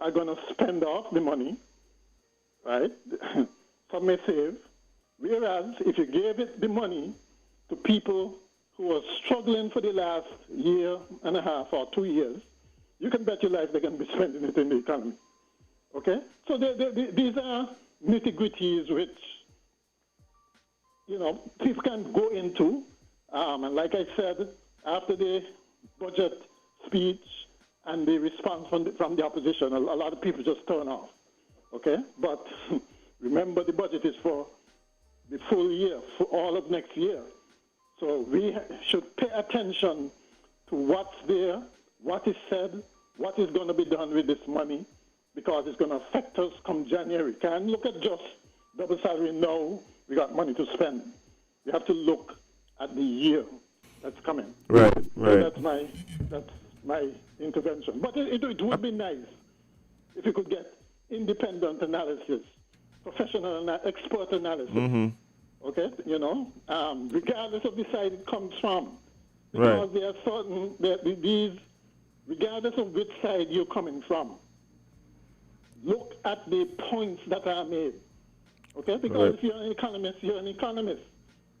are going to spend off the money, right? Some may save. Whereas if you gave the money to people who are struggling for the last year and a half or 2 years, you can bet your life they're going to be spending it in the economy. Okay? So these are nitty-gritties which, people can go into. And like I said, after the budget speech and the response from the opposition, a lot of people just turn off. Okay? But remember, the budget is for the full year, for all of next year. So we should pay attention to what's there, what is said, what is going to be done with this money, because it's going to affect us come January. Can't look at just double salary now, we got money to spend. We have to look at the year that's coming. Right. So that's my intervention. But it would be nice if you could get independent analysis, professional expert analysis. Mm-hmm. Okay, regardless of the side it comes from, because there are certain these, regardless of which side you're coming from, look at the points that are made. Okay, because if you're an economist, you're an economist.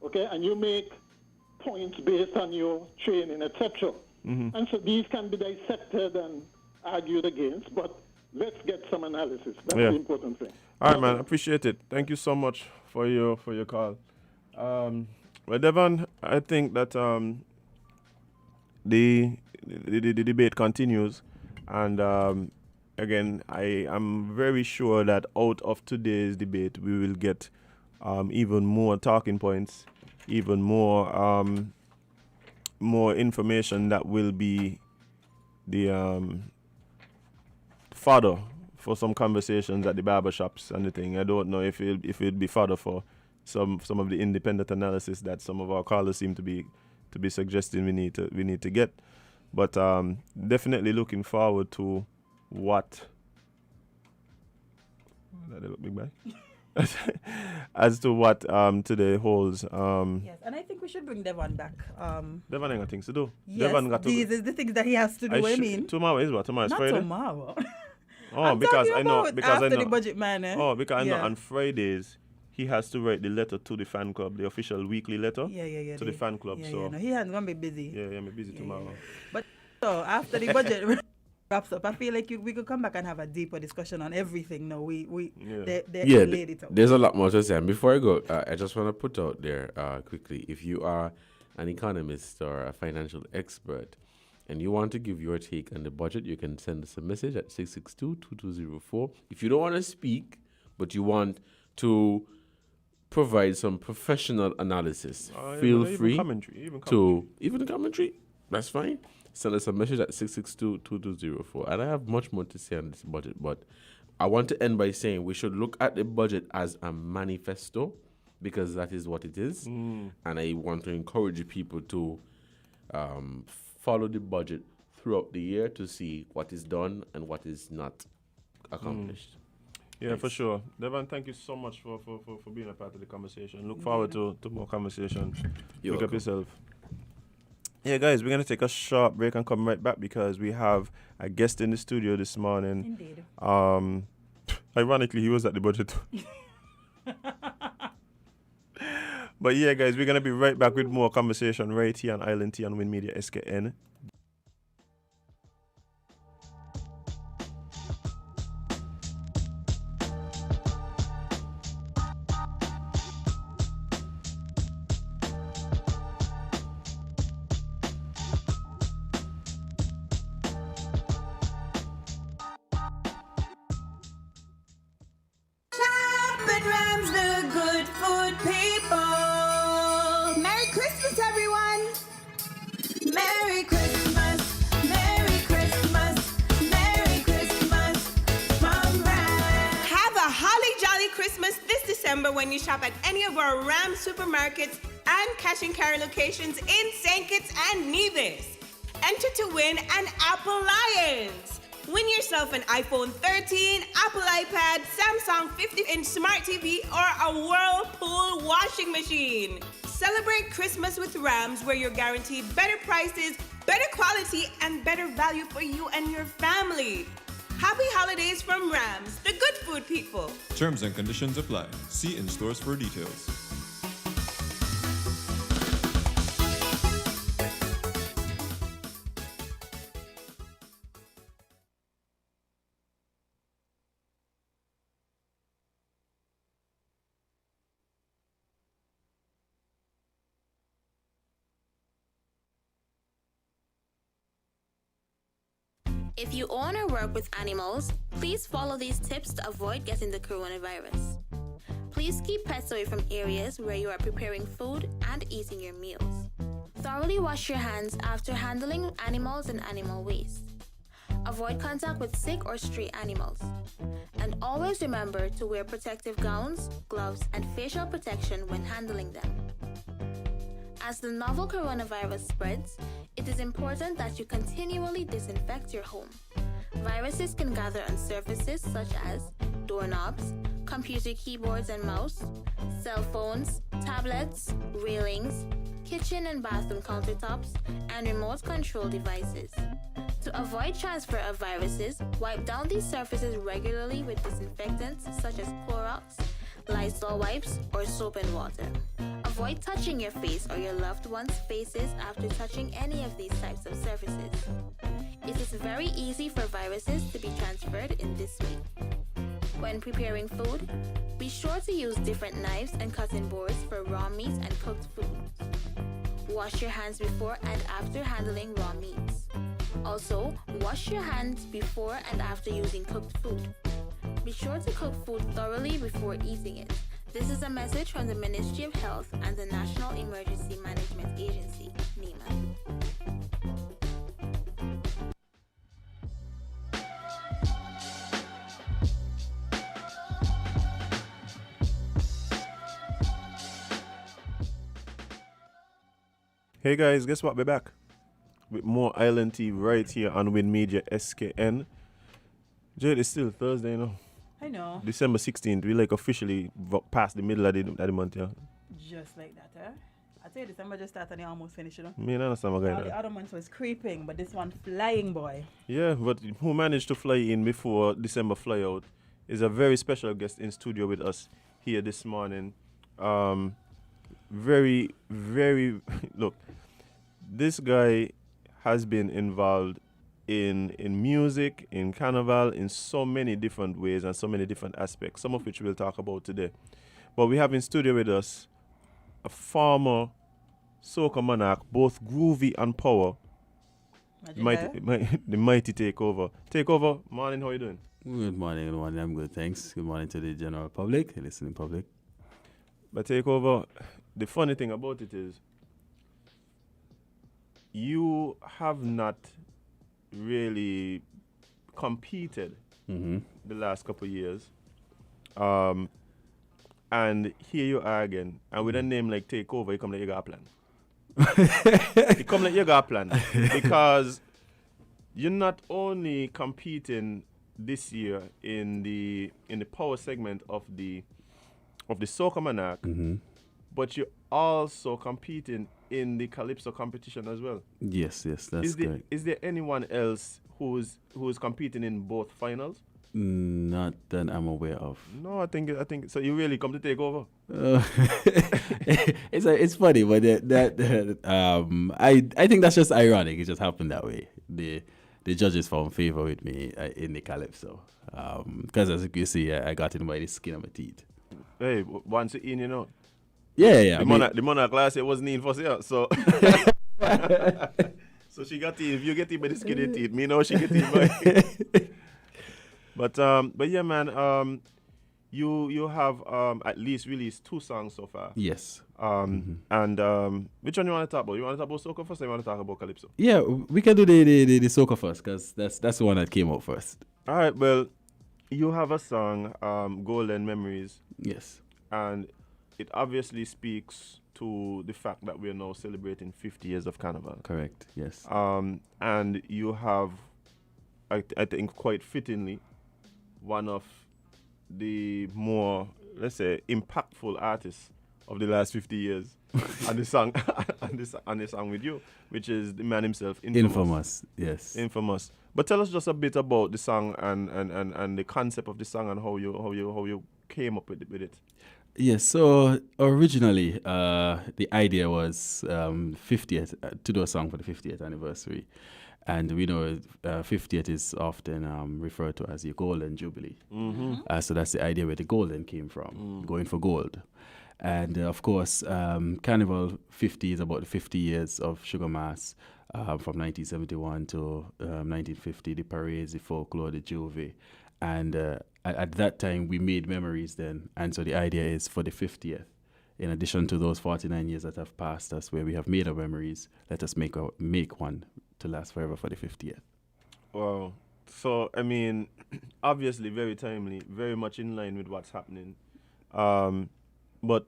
Okay, and you make points based on your training, etc. Mm-hmm. And so these can be dissected and argued against, but let's get some analysis. That's the important thing. All right, man. Appreciate it. Thank you so much for your call. Well, Devon, I think that the the debate continues, and again, I am very sure that out of today's debate, we will get even more talking points, even more information that will be the fodder for some conversations at the barbershops and the thing. I don't know if it'll be fodder for some of the independent analysis that some of our callers seem to be suggesting we need to get. But definitely looking forward to what that look big bag. As to what today holds. Yes, and I think we should bring Devonne back. Devon ain't got things to do. Yes, Devon got these is the things that he has to do. I mean, tomorrow is what? Tomorrow is not Friday. tomorrow. Oh, I'm because talking I know about because I after know the budget man. Oh, because I know Yeah. on Fridays he has to write the letter to the fan club, the official weekly letter Yeah. to the fan club. Yeah, so no, he has gonna be busy. yeah, I'm busy tomorrow. But so after the budget wraps up, I feel like we could come back and have a deeper discussion on everything. No, they laid it out. There's a lot more to say. And before I go, I just want to put out there quickly, if you are an economist or a financial expert and you want to give your take on the budget, you can send us a message at 662-2204. If you don't want to speak, but you want to provide some professional analysis, feel free to even commentary. That's fine. Send us a message at 662-2204. And I have much more to say on this budget, but I want to end by saying we should look at the budget as a manifesto, because that is what it is. And I want to encourage people to follow the budget throughout the year to see what is done and what is not accomplished. Yeah, Thanks. for sure. Devon, thank you so much for being a part of the conversation. Look forward to more conversation. You're Pick up welcome. yourself. Yeah, guys, we're going to take a short break and come right back because we have a guest in the studio this morning. Indeed. Ironically, he was at the budget. But yeah, guys, we're going to be right back with more conversation right here on Island T and Win Media SKN. Merry Christmas, everyone! Merry Christmas, Merry Christmas, Merry Christmas from Rams. Have a holly jolly Christmas this December when you shop at any of our Rams supermarkets and cash and carry locations in St. Kitts and Nevis. Enter to win an Apple Lions. Win yourself an iPhone 13, Apple iPad, Samsung 50-inch Smart TV, or a Whirlpool washing machine. Celebrate Christmas with Rams, where you're guaranteed better prices, better quality, and better value for you and your family. Happy holidays from Rams, the good food people. Terms and conditions apply. See in stores for details. If you own or work with animals, please follow these tips to avoid getting the coronavirus. Please keep pets away from areas where you are preparing food and eating your meals. Thoroughly wash your hands after handling animals and animal waste. Avoid contact with sick or stray animals. And always remember to wear protective gowns, gloves, and facial protection when handling them. As the novel coronavirus spreads, it is important that you continually disinfect your home. Viruses can gather on surfaces such as doorknobs, computer keyboards and mouse, cell phones, tablets, railings, kitchen and bathroom countertops, and remote control devices. To avoid transfer of viruses, wipe down these surfaces regularly with disinfectants such as Clorox, Lysol wipes, or soap and water. Avoid touching your face or your loved one's faces after touching any of these types of surfaces. It is very easy for viruses to be transferred in this way. When preparing food, be sure to use different knives and cutting boards for raw meat and cooked foods. Wash your hands before and after handling raw meats. Also, wash your hands before and after using cooked food. Be sure to cook food thoroughly before eating it. This is a message from the Ministry of Health and the National Emergency Management Agency, NEMA. Hey guys, guess what? We're back with more Island Tea right here on Win Media SKN. Jade, it's still Thursday, you know. I know. December 16th. We like officially past the middle of the month, yeah. Just like that, eh? I tell you, December just started and it almost finished, you know. Me, I understand what All guy. the other months was creeping, but this one flying, boy. Yeah, but who managed to fly in before December fly out is a very special guest in studio with us here this morning. Very, very look. This guy has been involved in music, in carnival, in so many different ways and so many different aspects, some of which we'll talk about today. But we have in studio with us a former soca monarch, both groovy and power. The mighty Takeover. Takeover, morning, how you doing? Good morning, I'm good, thanks. Good morning to the general public, the listening public. But Takeover, the funny thing about it is, you have not really competed the last couple of years. And here you are again. And with a name like Takeover, you come like you got a plan. You come like you got a plan. Because you're not only competing this year in the power segment of the Soca Monarch, but you're also competing in the Calypso competition as well. Yes, that's correct. Is there anyone else who's competing in both finals? Not that I'm aware of. No, I think so. You really come to take over. It's funny, but I think that's just ironic. It just happened that way. The judges found favor with me in the Calypso, because as you can see, I got in by the skin of my teeth. Hey, once you're in, you know. Yeah. The monarch last year wasn't in for sale, so. So she got in. If you get in by the skin of teeth, me know she get in by. But yeah, man. You have at least released 2 songs so far. Yes. And which one you want to talk about? You want to talk about soca first, or you want to talk about Calypso? Yeah, we can do the soca first, because that's the one that came out first. All right. Well, you have a song, Golden Memories. Yes. And it obviously speaks to the fact that we're now celebrating 50 years of Carnival. Correct. Yes. And you have, I think, quite fittingly, one of the more, let's say, impactful artists of the last 50 years on the song on the song with you, which is the man himself, Infamous. Yes. Infamous. But tell us just a bit about the song and the concept of the song and how you came up with it. Yes, so originally the idea was 50th to do a song for the 50th anniversary. And we know 50th is often referred to as the Golden Jubilee. So that's the idea where the golden came from, going for gold. And of course, Carnival 50 is about the 50 years of Sugar Mass, from 1971 to 1950, the parades, the folklore, the Juve. And at that time, we made memories then. And so the idea is for the 50th, in addition to those 49 years that have passed us where we have made our memories, let us make one to last forever for the 50th. Wow. So, I mean, obviously very timely, very much in line with what's happening. But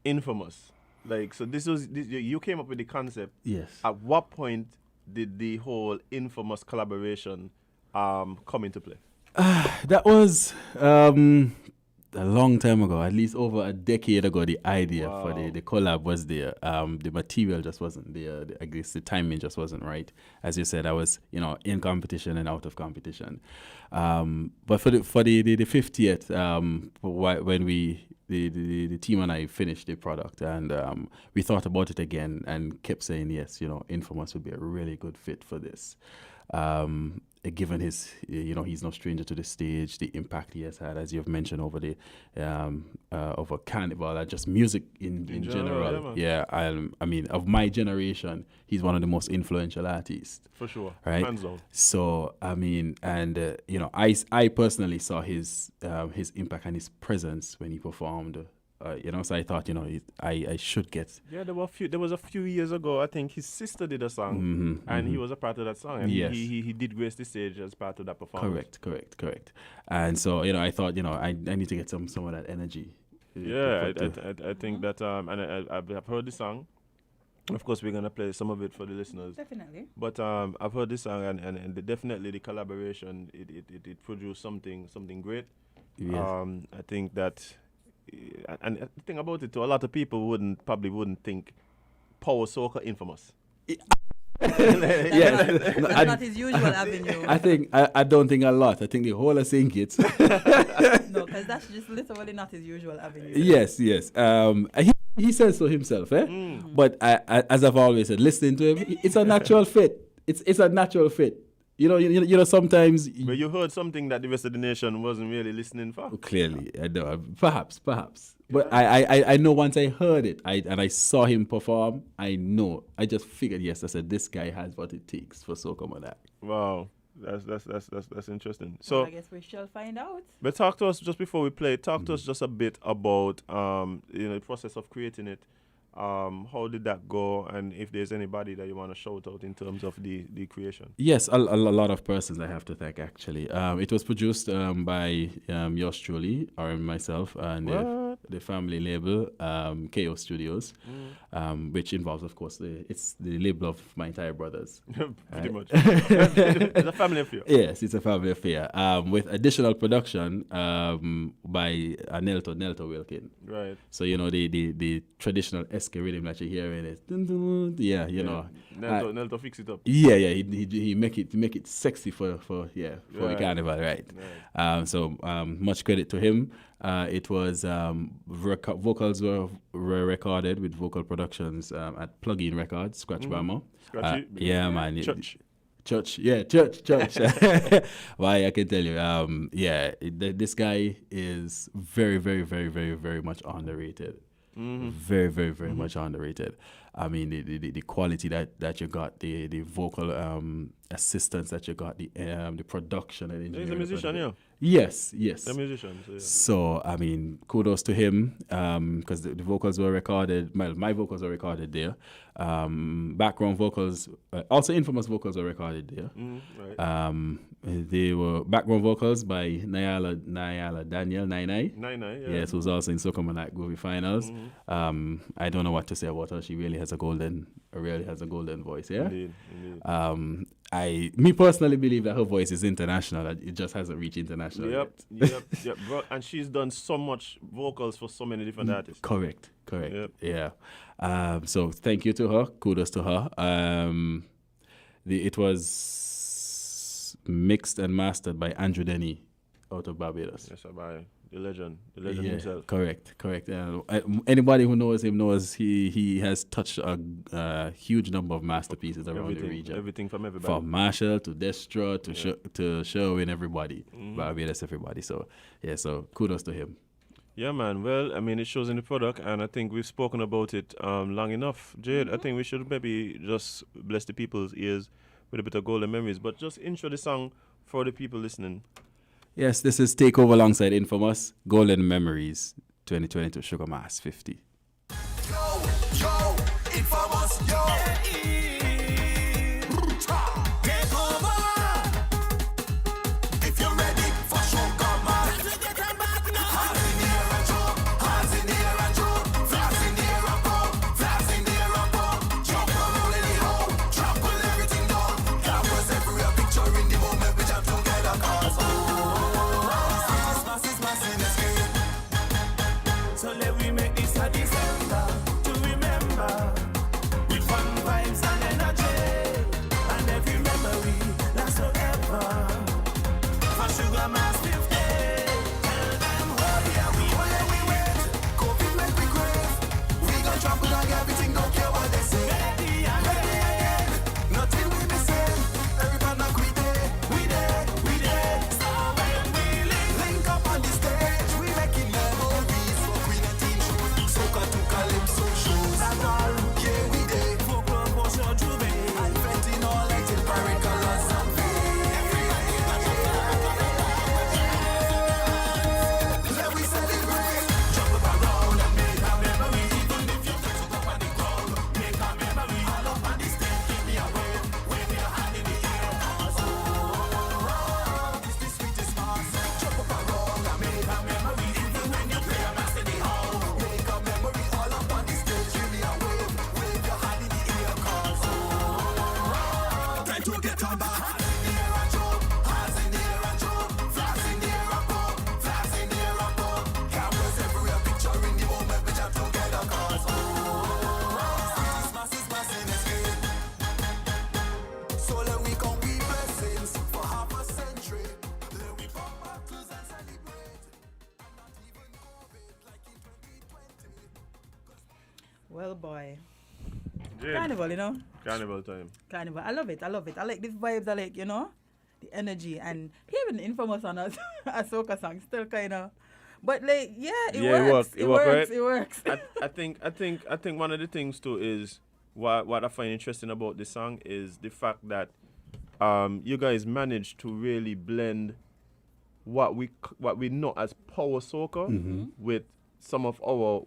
infamous. Like, so you came up with the concept. Yes. At what point did the whole Infamous collaboration come into play? That was a long time ago, at least over a decade ago. The idea for the collab was there. The material just wasn't there. I guess the timing just wasn't right. As you said, I was in competition and out of competition. But for the 50th, when the team and I finished the product, and we thought about it again and kept saying yes. Infamous would be a really good fit for this. given his, he's no stranger to the stage, the impact he has had, as you've mentioned, over the over Carnival and just music in general. Yeah, I mean, of my generation, he's one of the most influential artists. For sure. Right? Hands down. So, I mean, and, I personally saw his impact and his presence when he performed. So I thought, I should get. Yeah, there was a few years ago. I think his sister did a song, and he was a part of that song, and yes. he did grace the stage as part of that performance. Correct. And so I thought, I need to get some of that energy. Yeah, I think that, and I've heard the song. Of course, we're gonna play some of it for the listeners. Definitely. But I've heard this song, and definitely the collaboration it produced something great. Yes. I think that. And the thing about it, too, a lot of people probably wouldn't think power soca infamous. That's not his usual avenue. I don't think a lot. I think the whole of St. Kitts. No, because that's just literally not his usual avenue. Yes. He says so himself, But as I've always said, listening to him, it's a natural fit. It's a natural fit. Sometimes. But you heard something that the rest of the nation wasn't really listening for. Clearly, I know. Perhaps. But I know once I heard it, and I saw him perform, I know. I just figured, yes, I said, this guy has what it takes for Soca Monarch. Wow. That's interesting. So well, I guess we shall find out. But talk to us just before we play. Talk to us just a bit about the process of creating it. How did that go, and if there's anybody that you want to shout out in terms of the creation? Yes, a lot of persons I have to thank, actually. It was produced by yours truly, or myself, and the family label, KO Studios, which involves, of course, it's the label of my entire brothers. Pretty much. It's a family affair. Yes, it's a family affair, with additional production by Nelto Wilkin. Right. So, the traditional SK rhythm that you hear in it. Nelto fix it up. Yeah, he make it sexy for a carnival, right? So much credit to him. It was vocals were recorded with vocal productions at Plug-in Records, Scratch Bama. Yeah, man. Church. Why, I can tell you, this guy is very, very, very, very, very much underrated. Very, very, very much underrated. I mean, the quality that you got, the vocal assistance that you got, the production and engineering. He's a musician, yeah. Yes. A musician. So, yeah. So, I mean, kudos to him, because the vocals were recorded. My vocals were recorded there. Background vocals, also infamous vocals were recorded there. Right. They were background vocals by Nyala Daniel, Nai. Yeah. Yes, who's also in Soca Monarch Groovy Finals. I don't know what to say about her. She really has a golden voice. Yeah. Indeed. Me personally believe that her voice is international. It just hasn't reached international yet. Yep. Bro, and she's done so much vocals for so many different artists. Correct. Yep. Yeah. So thank you to her. Kudos to her. It was mixed and mastered by Andrew Denny out of Barbados. Yes, by the legend himself. Correct. Anybody who knows him knows he has touched a huge number of masterpieces around the region. Everything from everybody. From Marshall to Destra to Sherwin, everybody. Barbados, everybody. So, so kudos to him. Yeah, man. Well, I mean, it shows in the product, and I think we've spoken about it long enough. Jade, I think we should maybe just bless the people's ears with a bit of golden memories, but just intro the song for the people listening. Yes, this is Takeover alongside Infamous, Golden Memories, 2022 Sugar Mass 50. Yo, Infamous, yo. We Well, boy. Yeah. Carnival, you know? Carnival time. Carnival. I love it. I like these vibes. I like, you know, the energy. And even Infamous on a soca song still kind of. But like, yeah, it works. It works. Right? It works. I think one of the things too is what I find interesting about this song is the fact that you guys managed to really blend what we know as power soca with some of our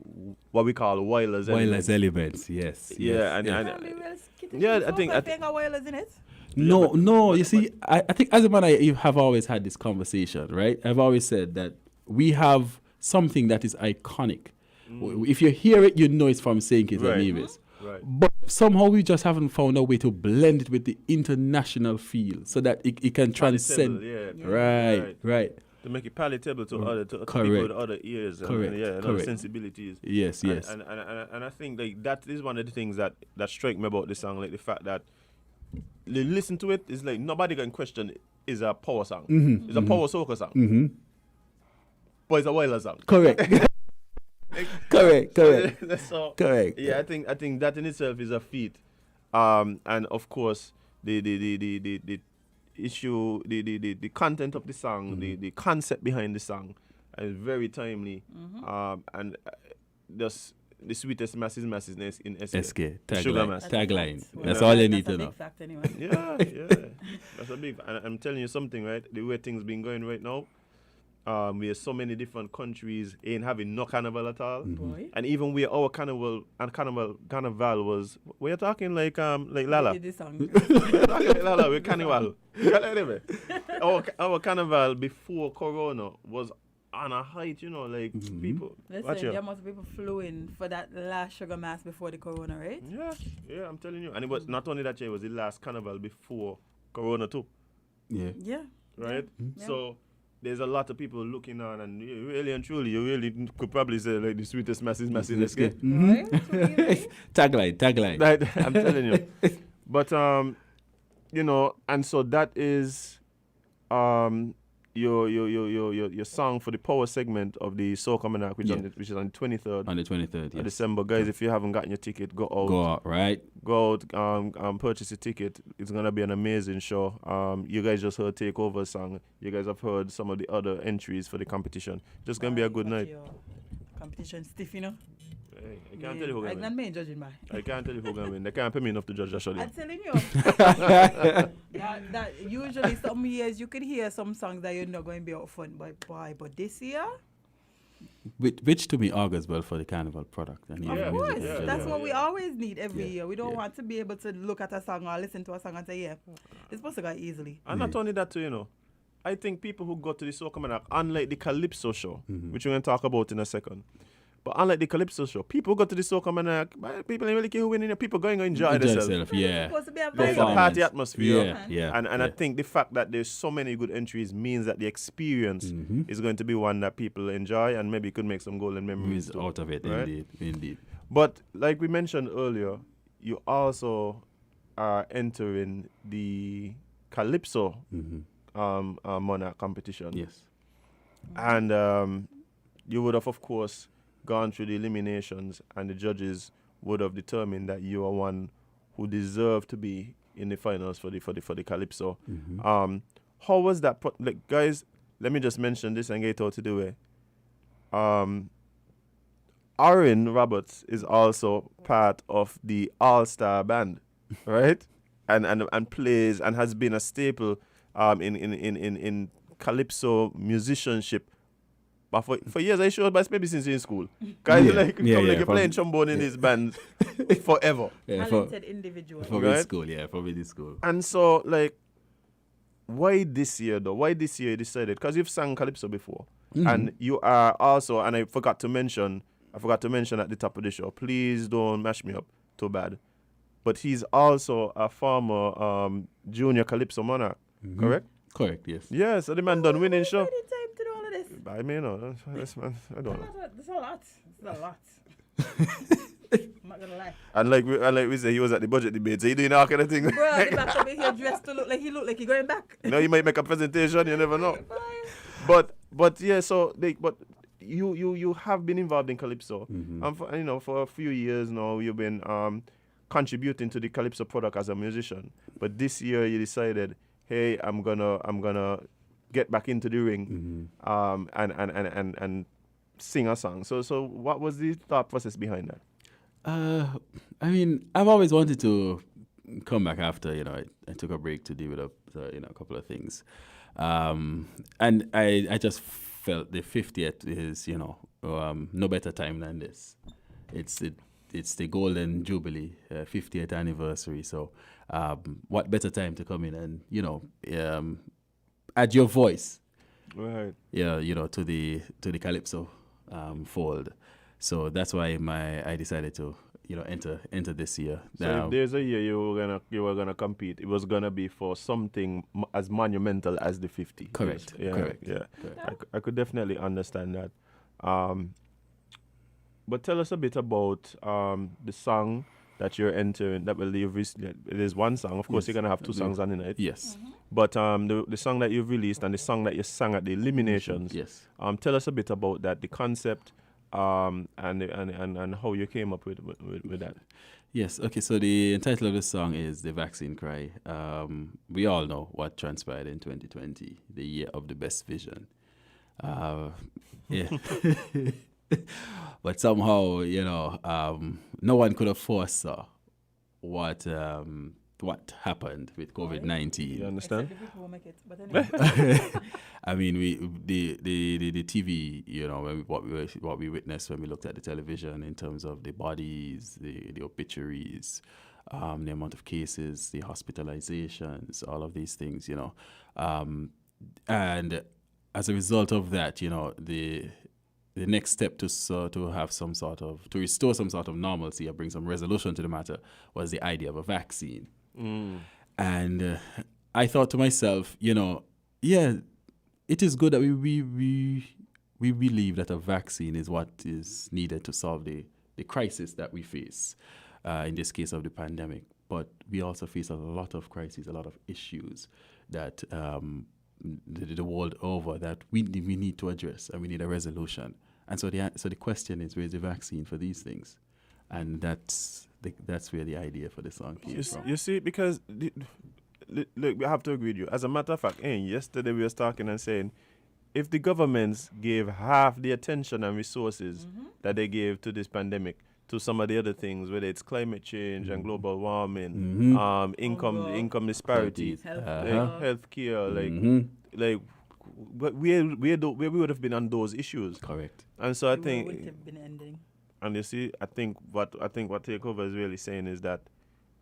what we call wireless elements. Yes. Yeah, yes. I think wireless in it. No. You see, I think as a man, you have always had this conversation, right? I've always said that we have something that is iconic. If you hear it, you know it's from St. Kitts and Nevis. Right. But somehow we just haven't found a way to blend it with the international feel so that it can transcend. Right. To make it palatable to other people Correct. with other ears and Correct. other sensibilities. Yes. And I think like that is one of the things that strike me about this song, like the fact that listen to it is like nobody can question it is a power song. It's a power soca song. But it's a wireless song. Correct. Correct. So, correct. Yeah, I think that in itself is a feat. And of course the issue, the content of the song, the concept behind the song is very timely. And just the sweetest masses in SK. Sugar mass. Tagline. That's all you need to know. Fact anyway. Yeah. That's a big. And I'm telling you something, right? The way things been going right now. We have so many different countries ain't having no carnival at all, and even where our carnival was, we're talking like Lala. This song. Like Lala, we're carnival. Anyway, our carnival before Corona was on a height, you know, like people. Listen, there must be people flew for that last sugar mass before the Corona, right? Yeah, I'm telling you, and it was not only that year; it was the last carnival before Corona too. Yeah. Right. So. There's a lot of people looking on, and really and truly, you really could probably say like the sweetest masses. Tagline. Right, I'm telling you. But you know, and so that is your song for the power segment of the Soca Almanac, which is on the 23rd. On the 23rd, yes. December, guys. If you haven't gotten your ticket, go out. Go out, right? Go out, purchase a ticket. It's gonna be an amazing show. You guys just heard Takeover song. You guys have heard some of the other entries for the competition. Just gonna be a good night. Competition stiff, you know. Hey, I can't tell you who gonna win. I'm not judging by. I can't tell you who gonna win. They can't pay me enough to judge actually. I'm telling you. that usually some years you could hear some songs that you're not going to be out front, but this year. Which to me augurs well for the carnival product. And of course, that's what we always need every year. We don't want to be able to look at a song or listen to a song and say, it's supposed to go easily. And not only that too, you know. I think people who go to the Soca Almanac, unlike the Calypso show, which we're going to talk about in a second, but unlike the Calypso show, people go to the Soca Almanac, people ain't really care who winning. People going to enjoy themselves. Yeah. There's a party atmosphere. And I think the fact that there's so many good entries means that the experience is going to be one that people enjoy and maybe could make some golden memories out of it, right? Indeed. But like we mentioned earlier, you also are entering the Calypso Monarch competition. Yes. And you would have, of course, gone through the eliminations, and the judges would have determined that you are one who deserved to be in the finals for the Calypso. How was that? Like, guys, let me just mention this and get out of the way. Aaron Roberts is also part of the All-Star Band, right? and plays and has been a staple in Calypso musicianship. But for years, I showed but maybe since in school. Guys, you're playing trombone in these bands forever. Talented individual. For right? school. And so, like, why this year, though? Why this year you decided? Because you've sang Calypso before. And you are also, and I forgot to mention at the top of the show, please don't mash me up too bad. But he's also a former junior Calypso monarch, correct? Correct, yes. Yeah, so the man done winning show. Time to do all of this. I mean, no, I don't know. That's a lot. It's a lot. I'm not gonna lie. And like we say, he was at the budget debate, so he doing all kind of things. Bro, the back of here dressed to look like he going back. You know, you might make a presentation, you never know. But yeah, so you have been involved in calypso, and for a few years now you've been contributing to the calypso product as a musician. But this year you decided, hey, I'm gonna get back into the ring, and sing a song. So what was the thought process behind that? I mean, I've always wanted to come back after, I took a break to deal with a couple of things. And I just felt the 50th is, no better time than this. It's the golden jubilee, 50th anniversary. So what better time to come in and, add your voice, right? Yeah, to the calypso fold. So that's why I decided to enter this year. So if there's a year you were gonna compete, it was gonna be for something as monumental as the 50. Correct. Yeah, Correct. Yeah. I could definitely understand that. But tell us a bit about the song that you're entering. That will leave. It is one song. Of course, Yes. you're gonna have two songs on the night. Yes. But the song that you've released and the song that you sang at the eliminations. Yes. Tell us a bit about that, the concept, and how you came up with that. Yes. Okay. So the title of the song is "The Vaccine Cry." We all know what transpired in 2020, the year of the best vision. Yeah. But somehow, no one could have foresaw what happened with COVID-19. You understand? I mean, the TV, what we witnessed when we looked at the television in terms of the bodies, the obituaries, the amount of cases, the hospitalizations, all of these things, and as a result of that, the next step to have to restore some sort of normalcy or bring some resolution to the matter was the idea of a vaccine. And I thought to myself, it is good that we believe that a vaccine is what is needed to solve the crisis that we face, in this case of the pandemic. But we also face a lot of crises, a lot of issues that the world over that we need to address, and we need a resolution. And so the question is, where's the vaccine for these things? And that's where the idea for the song came from. You see, because look, we have to agree with you. As a matter of fact, yesterday we were talking and saying, if the governments gave half the attention and resources that they gave to this pandemic to some of the other things, whether it's climate change and global warming, income disparity, healthcare, but where we would have been on those issues. Correct. And so I It think, would have been ending. and you see, I think what Takeover is really saying is that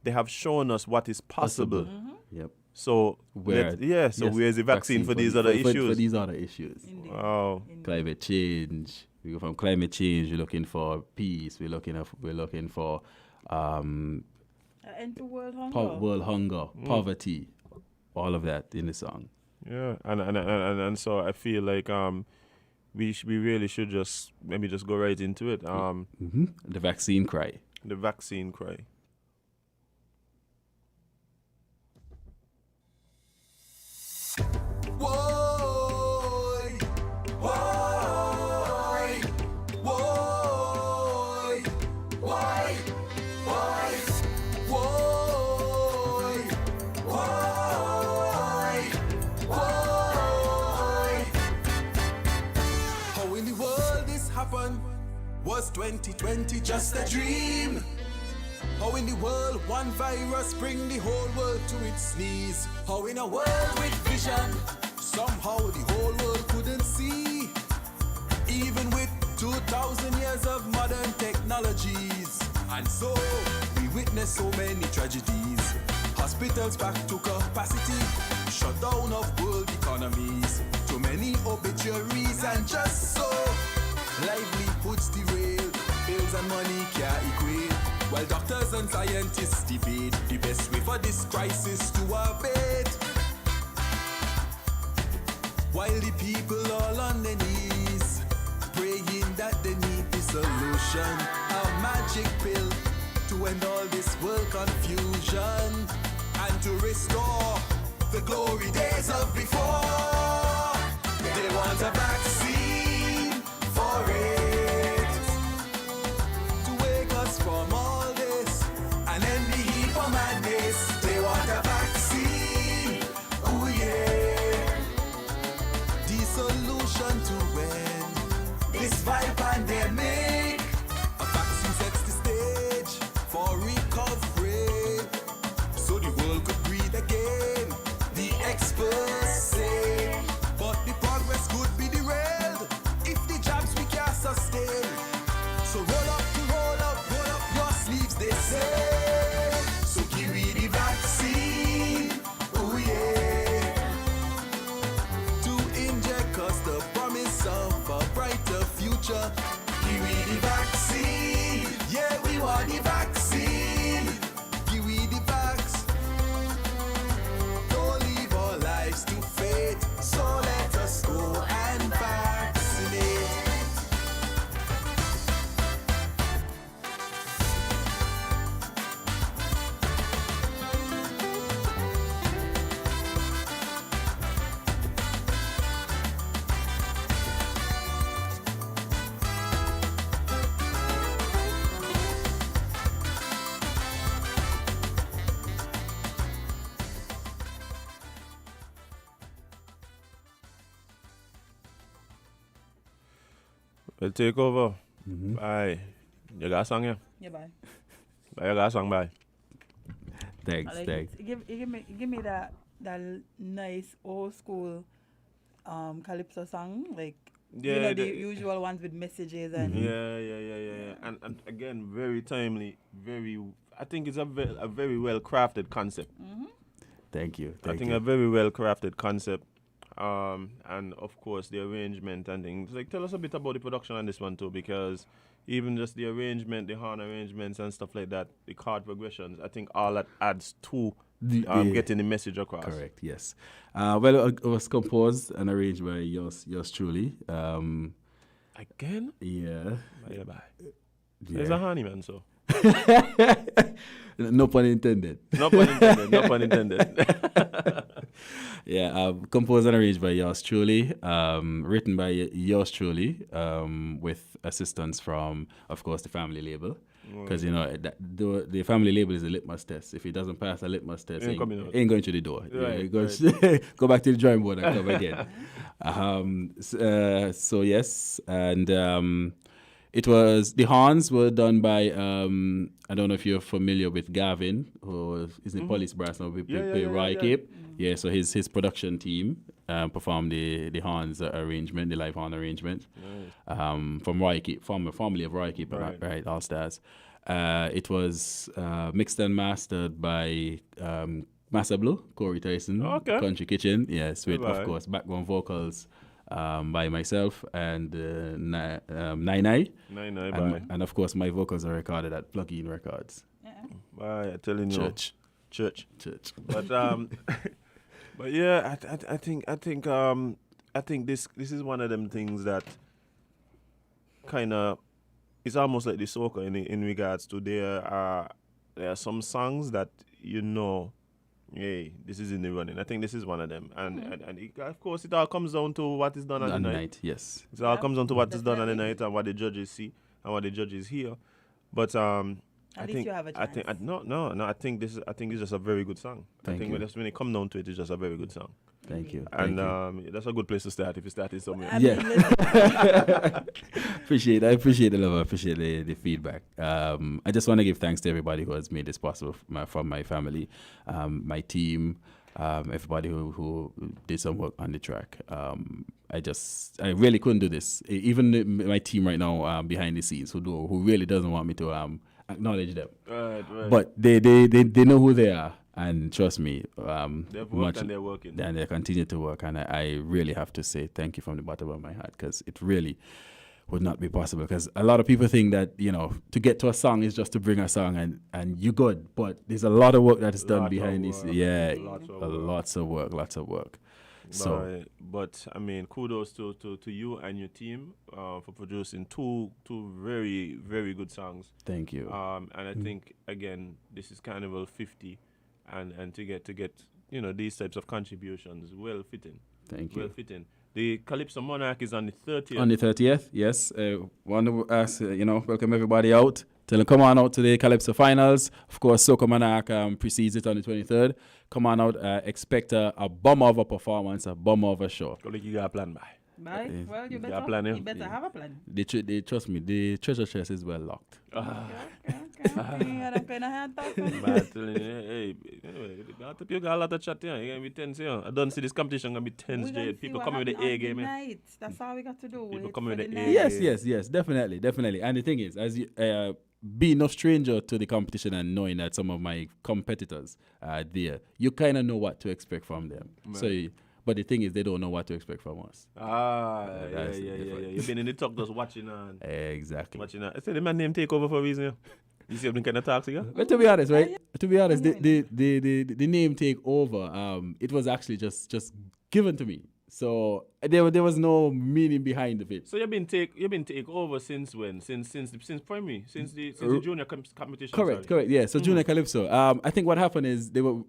they have shown us what is possible. Yep. So where's the vaccine for these other issues? For these other issues. Indeed. Wow. Indeed. Climate change. We go from climate change. We're looking for peace. We're looking for End to world hunger. world hunger, poverty, all of that in the song. Yeah, and so I feel like we really should just go right into it. The vaccine cry. The vaccine cry. Whoa, why, whoa, why, why, whoa, why, why? How in the world this happened? Was 2020 just a dream? How in the world one virus bring the whole world to its knees? How in a world with vision, somehow the whole world couldn't see? Even with 2,000 years of modern technologies. And so, we witness so many tragedies. Hospitals back to capacity, shutdown of world economies. Too many obituaries and just so, livelihoods derailed. Bills and money can't equate. While doctors and scientists debate the best way for this crisis to abate. While the people all on their knees, praying that they need the solution. A magic pill to end all this world confusion and to restore the glory days of before. They want a vaccine for Well, take over. Mm-hmm. Bye. You got a song, yeah? Yeah, bye. Bye, you got a song, bye. Thanks, I like thanks. it. Give me that nice old school calypso song, like Yeah, you know the the- usual ones with messages and Yeah. And again, very timely, very. I think it's a very well crafted concept. Thank you. I think a very well crafted concept. And of course the arrangement and things. Like, tell us a bit about the production on this one too, because even just the arrangement, the horn arrangements and stuff like that, the chord progressions, I think all that adds to getting the message across. Correct. Yes. Well, it was composed and arranged by yours truly. Again? Yeah. Bye. There's a honey man, so. No pun intended. No pun intended. No pun intended. Yeah, composed and arranged by yours truly, written by yours truly, with assistance from, of course, the family label. Because, you know, the family label is a litmus test. If it doesn't pass a litmus test, Ain't coming out. ain't going to the door. Right, It goes, go back to the drawing board and come again. So, yes, and it was, the horns were done by, I don't know if you're familiar with Gavin, who is in police brass now, with Roy Cape. Yeah, so his production team performed the horns arrangement, the live horn arrangement, from Roy Cape, formerly of Roy Cape, right, All Stars. It was mixed and mastered by Massa Blue, Corey Tyson, Country Kitchen, yes, with, of course, background vocals by myself and Nai. And of course, my vocals are recorded at Plug-in Records. Bye, I'm telling you. Church. But but yeah, I think this is one of them things that kind of, it's almost like the soca in regards to there are some songs that you know, hey, this is in the running. I think this is one of them, and of course it all comes down to what is done on the night. Yes, it all comes down to what is done on the night and what the judges see and what the judges hear. But At least you have a chance. I think it's just a very good song. Thank you. When it comes down to it, it's just a very good song. Thank you. And that's a good place to start if you started somewhere. I appreciate the love. I appreciate the feedback. I just want to give thanks to everybody who has made this possible, from my family, my team, everybody who did some work on the track. I really couldn't do this. Even my team right now, behind the scenes, who really doesn't want me to acknowledge them. Right. But they know who they are. And trust me, they've worked and they're working. And they continue to work. And I really have to say thank you from the bottom of my heart, because it really would not be possible. Because a lot of people think that, you know, to get to a song is just to bring a song and you're good. But there's a lot of work that is done behind this. Yeah, lots of work. So, but I mean, kudos to you and your team for producing two very, very good songs. Thank you. And I think, again, this is Carnival 50. And to get you know, these types of contributions, well fitting. Thank you. Well fitting. The Calypso Monarch is on the 30th. On the 30th, yes. Want to ask, welcome everybody out. Tell them come on out to the Calypso finals. Of course, Soca Monarch precedes it on the 23rd. Come on out. Expect a bomb of a performance, a bomb of a show. Like you got a plan, bye. Bye. Well, you better have a plan. They trust me. The treasure chest is well locked. Hey, you got a lot of chat here. You're going to be tense here. I don't see this competition going to be tense, Jade. People coming with the A game. That's all we got to do. People coming with the A game. Yes, definitely. And the thing is, as you being no stranger to the competition and knowing that some of my competitors are there, you kind of know what to expect from them. Right. But the thing is, they don't know what to expect from us. Yeah. You've been in the talk just watching on. Exactly. Watching on. I said the man named Takeover for a reason. You see them kind of talks again? But to be honest, right? To be honest, the name Takeover, it was actually just given to me. So there was no meaning behind it. So you've been take over since when? Since primary, since the junior competition. Correct. Yeah. So junior Calypso. I think what happened is they were.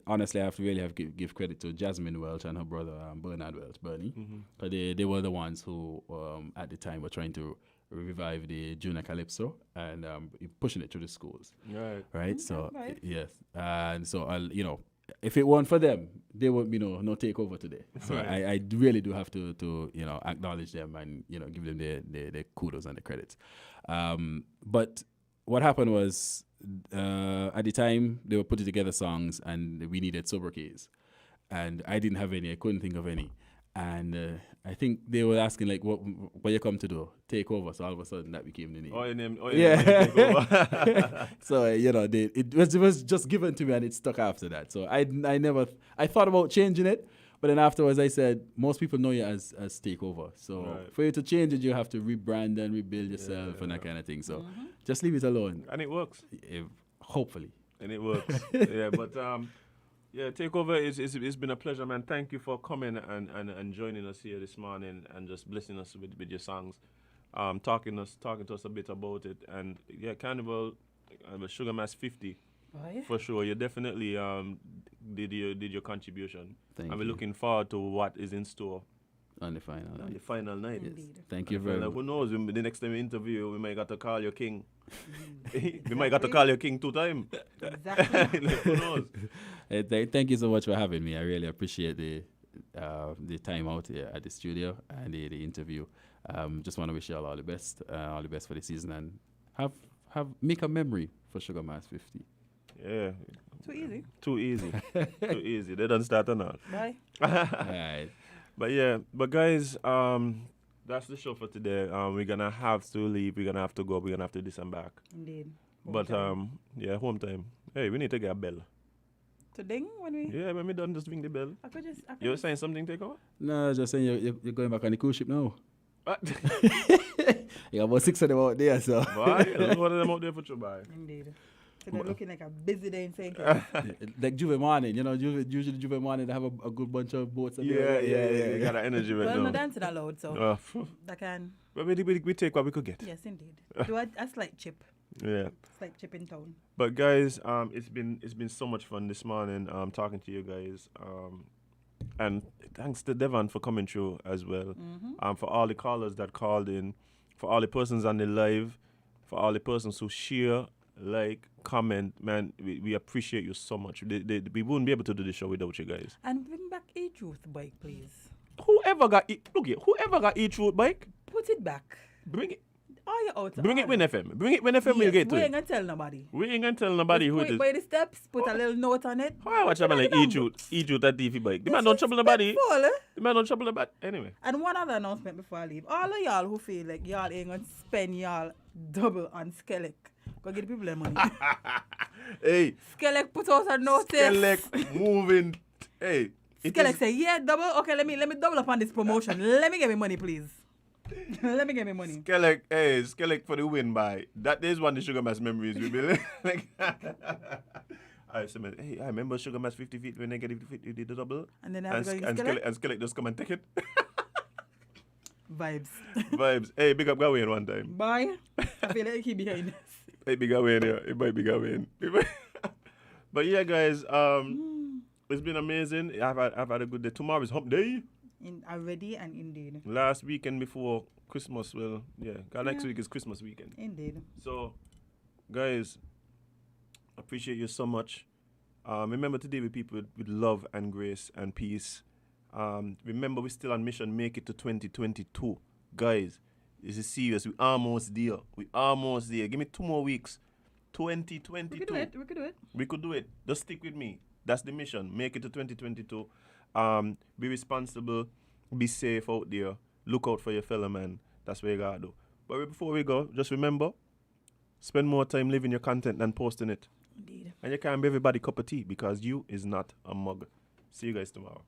Honestly, I have to really give credit to Jasmine Welch and her brother Bernard Welch, Bernie. They were the ones who at the time were trying to revive the junior Calypso and pushing it to the schools. Right. So yes, and so if it weren't for them, there would be no takeover today. So I really do have to acknowledge them and give them their kudos and the credits. But what happened was at the time they were putting together songs and we needed sobriquets, and I didn't have any. I couldn't think of any. And I think they were asking, like, what you come to do? Take over. So all of a sudden that became the name. Your name Take over. So, it was just given to me and it stuck after that. So I thought about changing it. But then afterwards I said, most people know you as Takeover. So for you to change it, you have to rebrand and rebuild yourself and that kind of thing. So just leave it alone. And it works. Hopefully. And it works. Yeah, but... Yeah, Takeover, it's been a pleasure, man. Thank you for coming and joining us here this morning and just blessing us with your songs, talking to us a bit about it. And yeah, Carnival, Sugar Mass 50, for sure. You definitely did your contribution. Thank and we're you. looking forward to what is in store on the final night. The final night. Yes. Thank you very much. Who knows? The next time we interview, we might got to call you king. We might got to call you king 2 times. Exactly. Who knows? Thank you so much for having me. I really appreciate the time out here at the studio and the interview. Just want to wish you all the best for the season, and make a memory for Sugar Mass 50. Yeah. Too easy. Too easy. Too easy. They don't start or not. Bye. All right. But guys, that's the show for today. We're gonna have to leave. We're gonna have to go. We're gonna have to disembark. Indeed. But home time. Hey, we need to get a bell. To ding when we. Yeah, when we done, just ring the bell. I could You were saying something, Takeover? No, just saying you're going back on the cruise ship now. What? You got about 6 of them out there, so. Why? There's one of them out there for you, boy. Indeed. So they're looking like a busy day in St. Like Juve morning, usually Juve morning they have a good bunch of boats. Yeah. You got that energy right now. Well, no dancing allowed, so that can. But we take what we could get. Yes, indeed. Do a slight chip. Yeah. Slight chip in town. But guys, it's been so much fun this morning talking to you guys. And thanks to Devonne for coming through as well. For all the callers that called in, for all the persons on the live, for all the persons who share, like, comment, man, we appreciate you so much. We wouldn't be able to do the show without you guys. And bring back E-Truth bike, please. Whoever got E-Truth bike, put it back. Bring it. Oh, you're out. Bring it when FM. Bring it when FM. We'll get to we it. ain't gonna tell nobody. We ain't gonna tell nobody who it is. By the steps, put a little note on it. Why watch a man like E-Truth that TV bike? The man don't trouble nobody. The man don't trouble nobody. Anyway. And one other announcement before I leave. All of y'all who feel like y'all ain't gonna spend y'all double on Skellig, go get the people their money. Hey. Skellig put out a notice. Skellig moving. Hey. Skellig say, yeah, double. Okay, let me double up on this promotion. Let me get me money, please. Let me get me money. Skellig for the win by. That is one of the Sugar Mass memories we build. I remember Sugar Mass 50 feet when they get the double. And then Skellig just come and take it. Vibes. Hey, big up Gawain one time. Bye. I feel like he behind us. Hey, big Gawain, yeah. It might be Gawain. But yeah, guys, it's been amazing. I've had a good day. Tomorrow is hump day. Already and indeed. Last weekend before Christmas, next week is Christmas weekend. Indeed. So, guys, appreciate you so much. Remember to deal with people with love and grace and peace. Remember, we're still on mission. Make it to 2022. Guys, this is serious. We're almost there. Give me 2 more weeks. 2022. We could do it. Just stick with me. That's the mission. Make it to 2022. Be responsible. Be safe out there. Look out for your fellow man. That's what you gotta do. But before we go, just remember, spend more time living your content than posting it. Indeed. And you can't be everybody cup of tea because you is not a mug. See you guys tomorrow.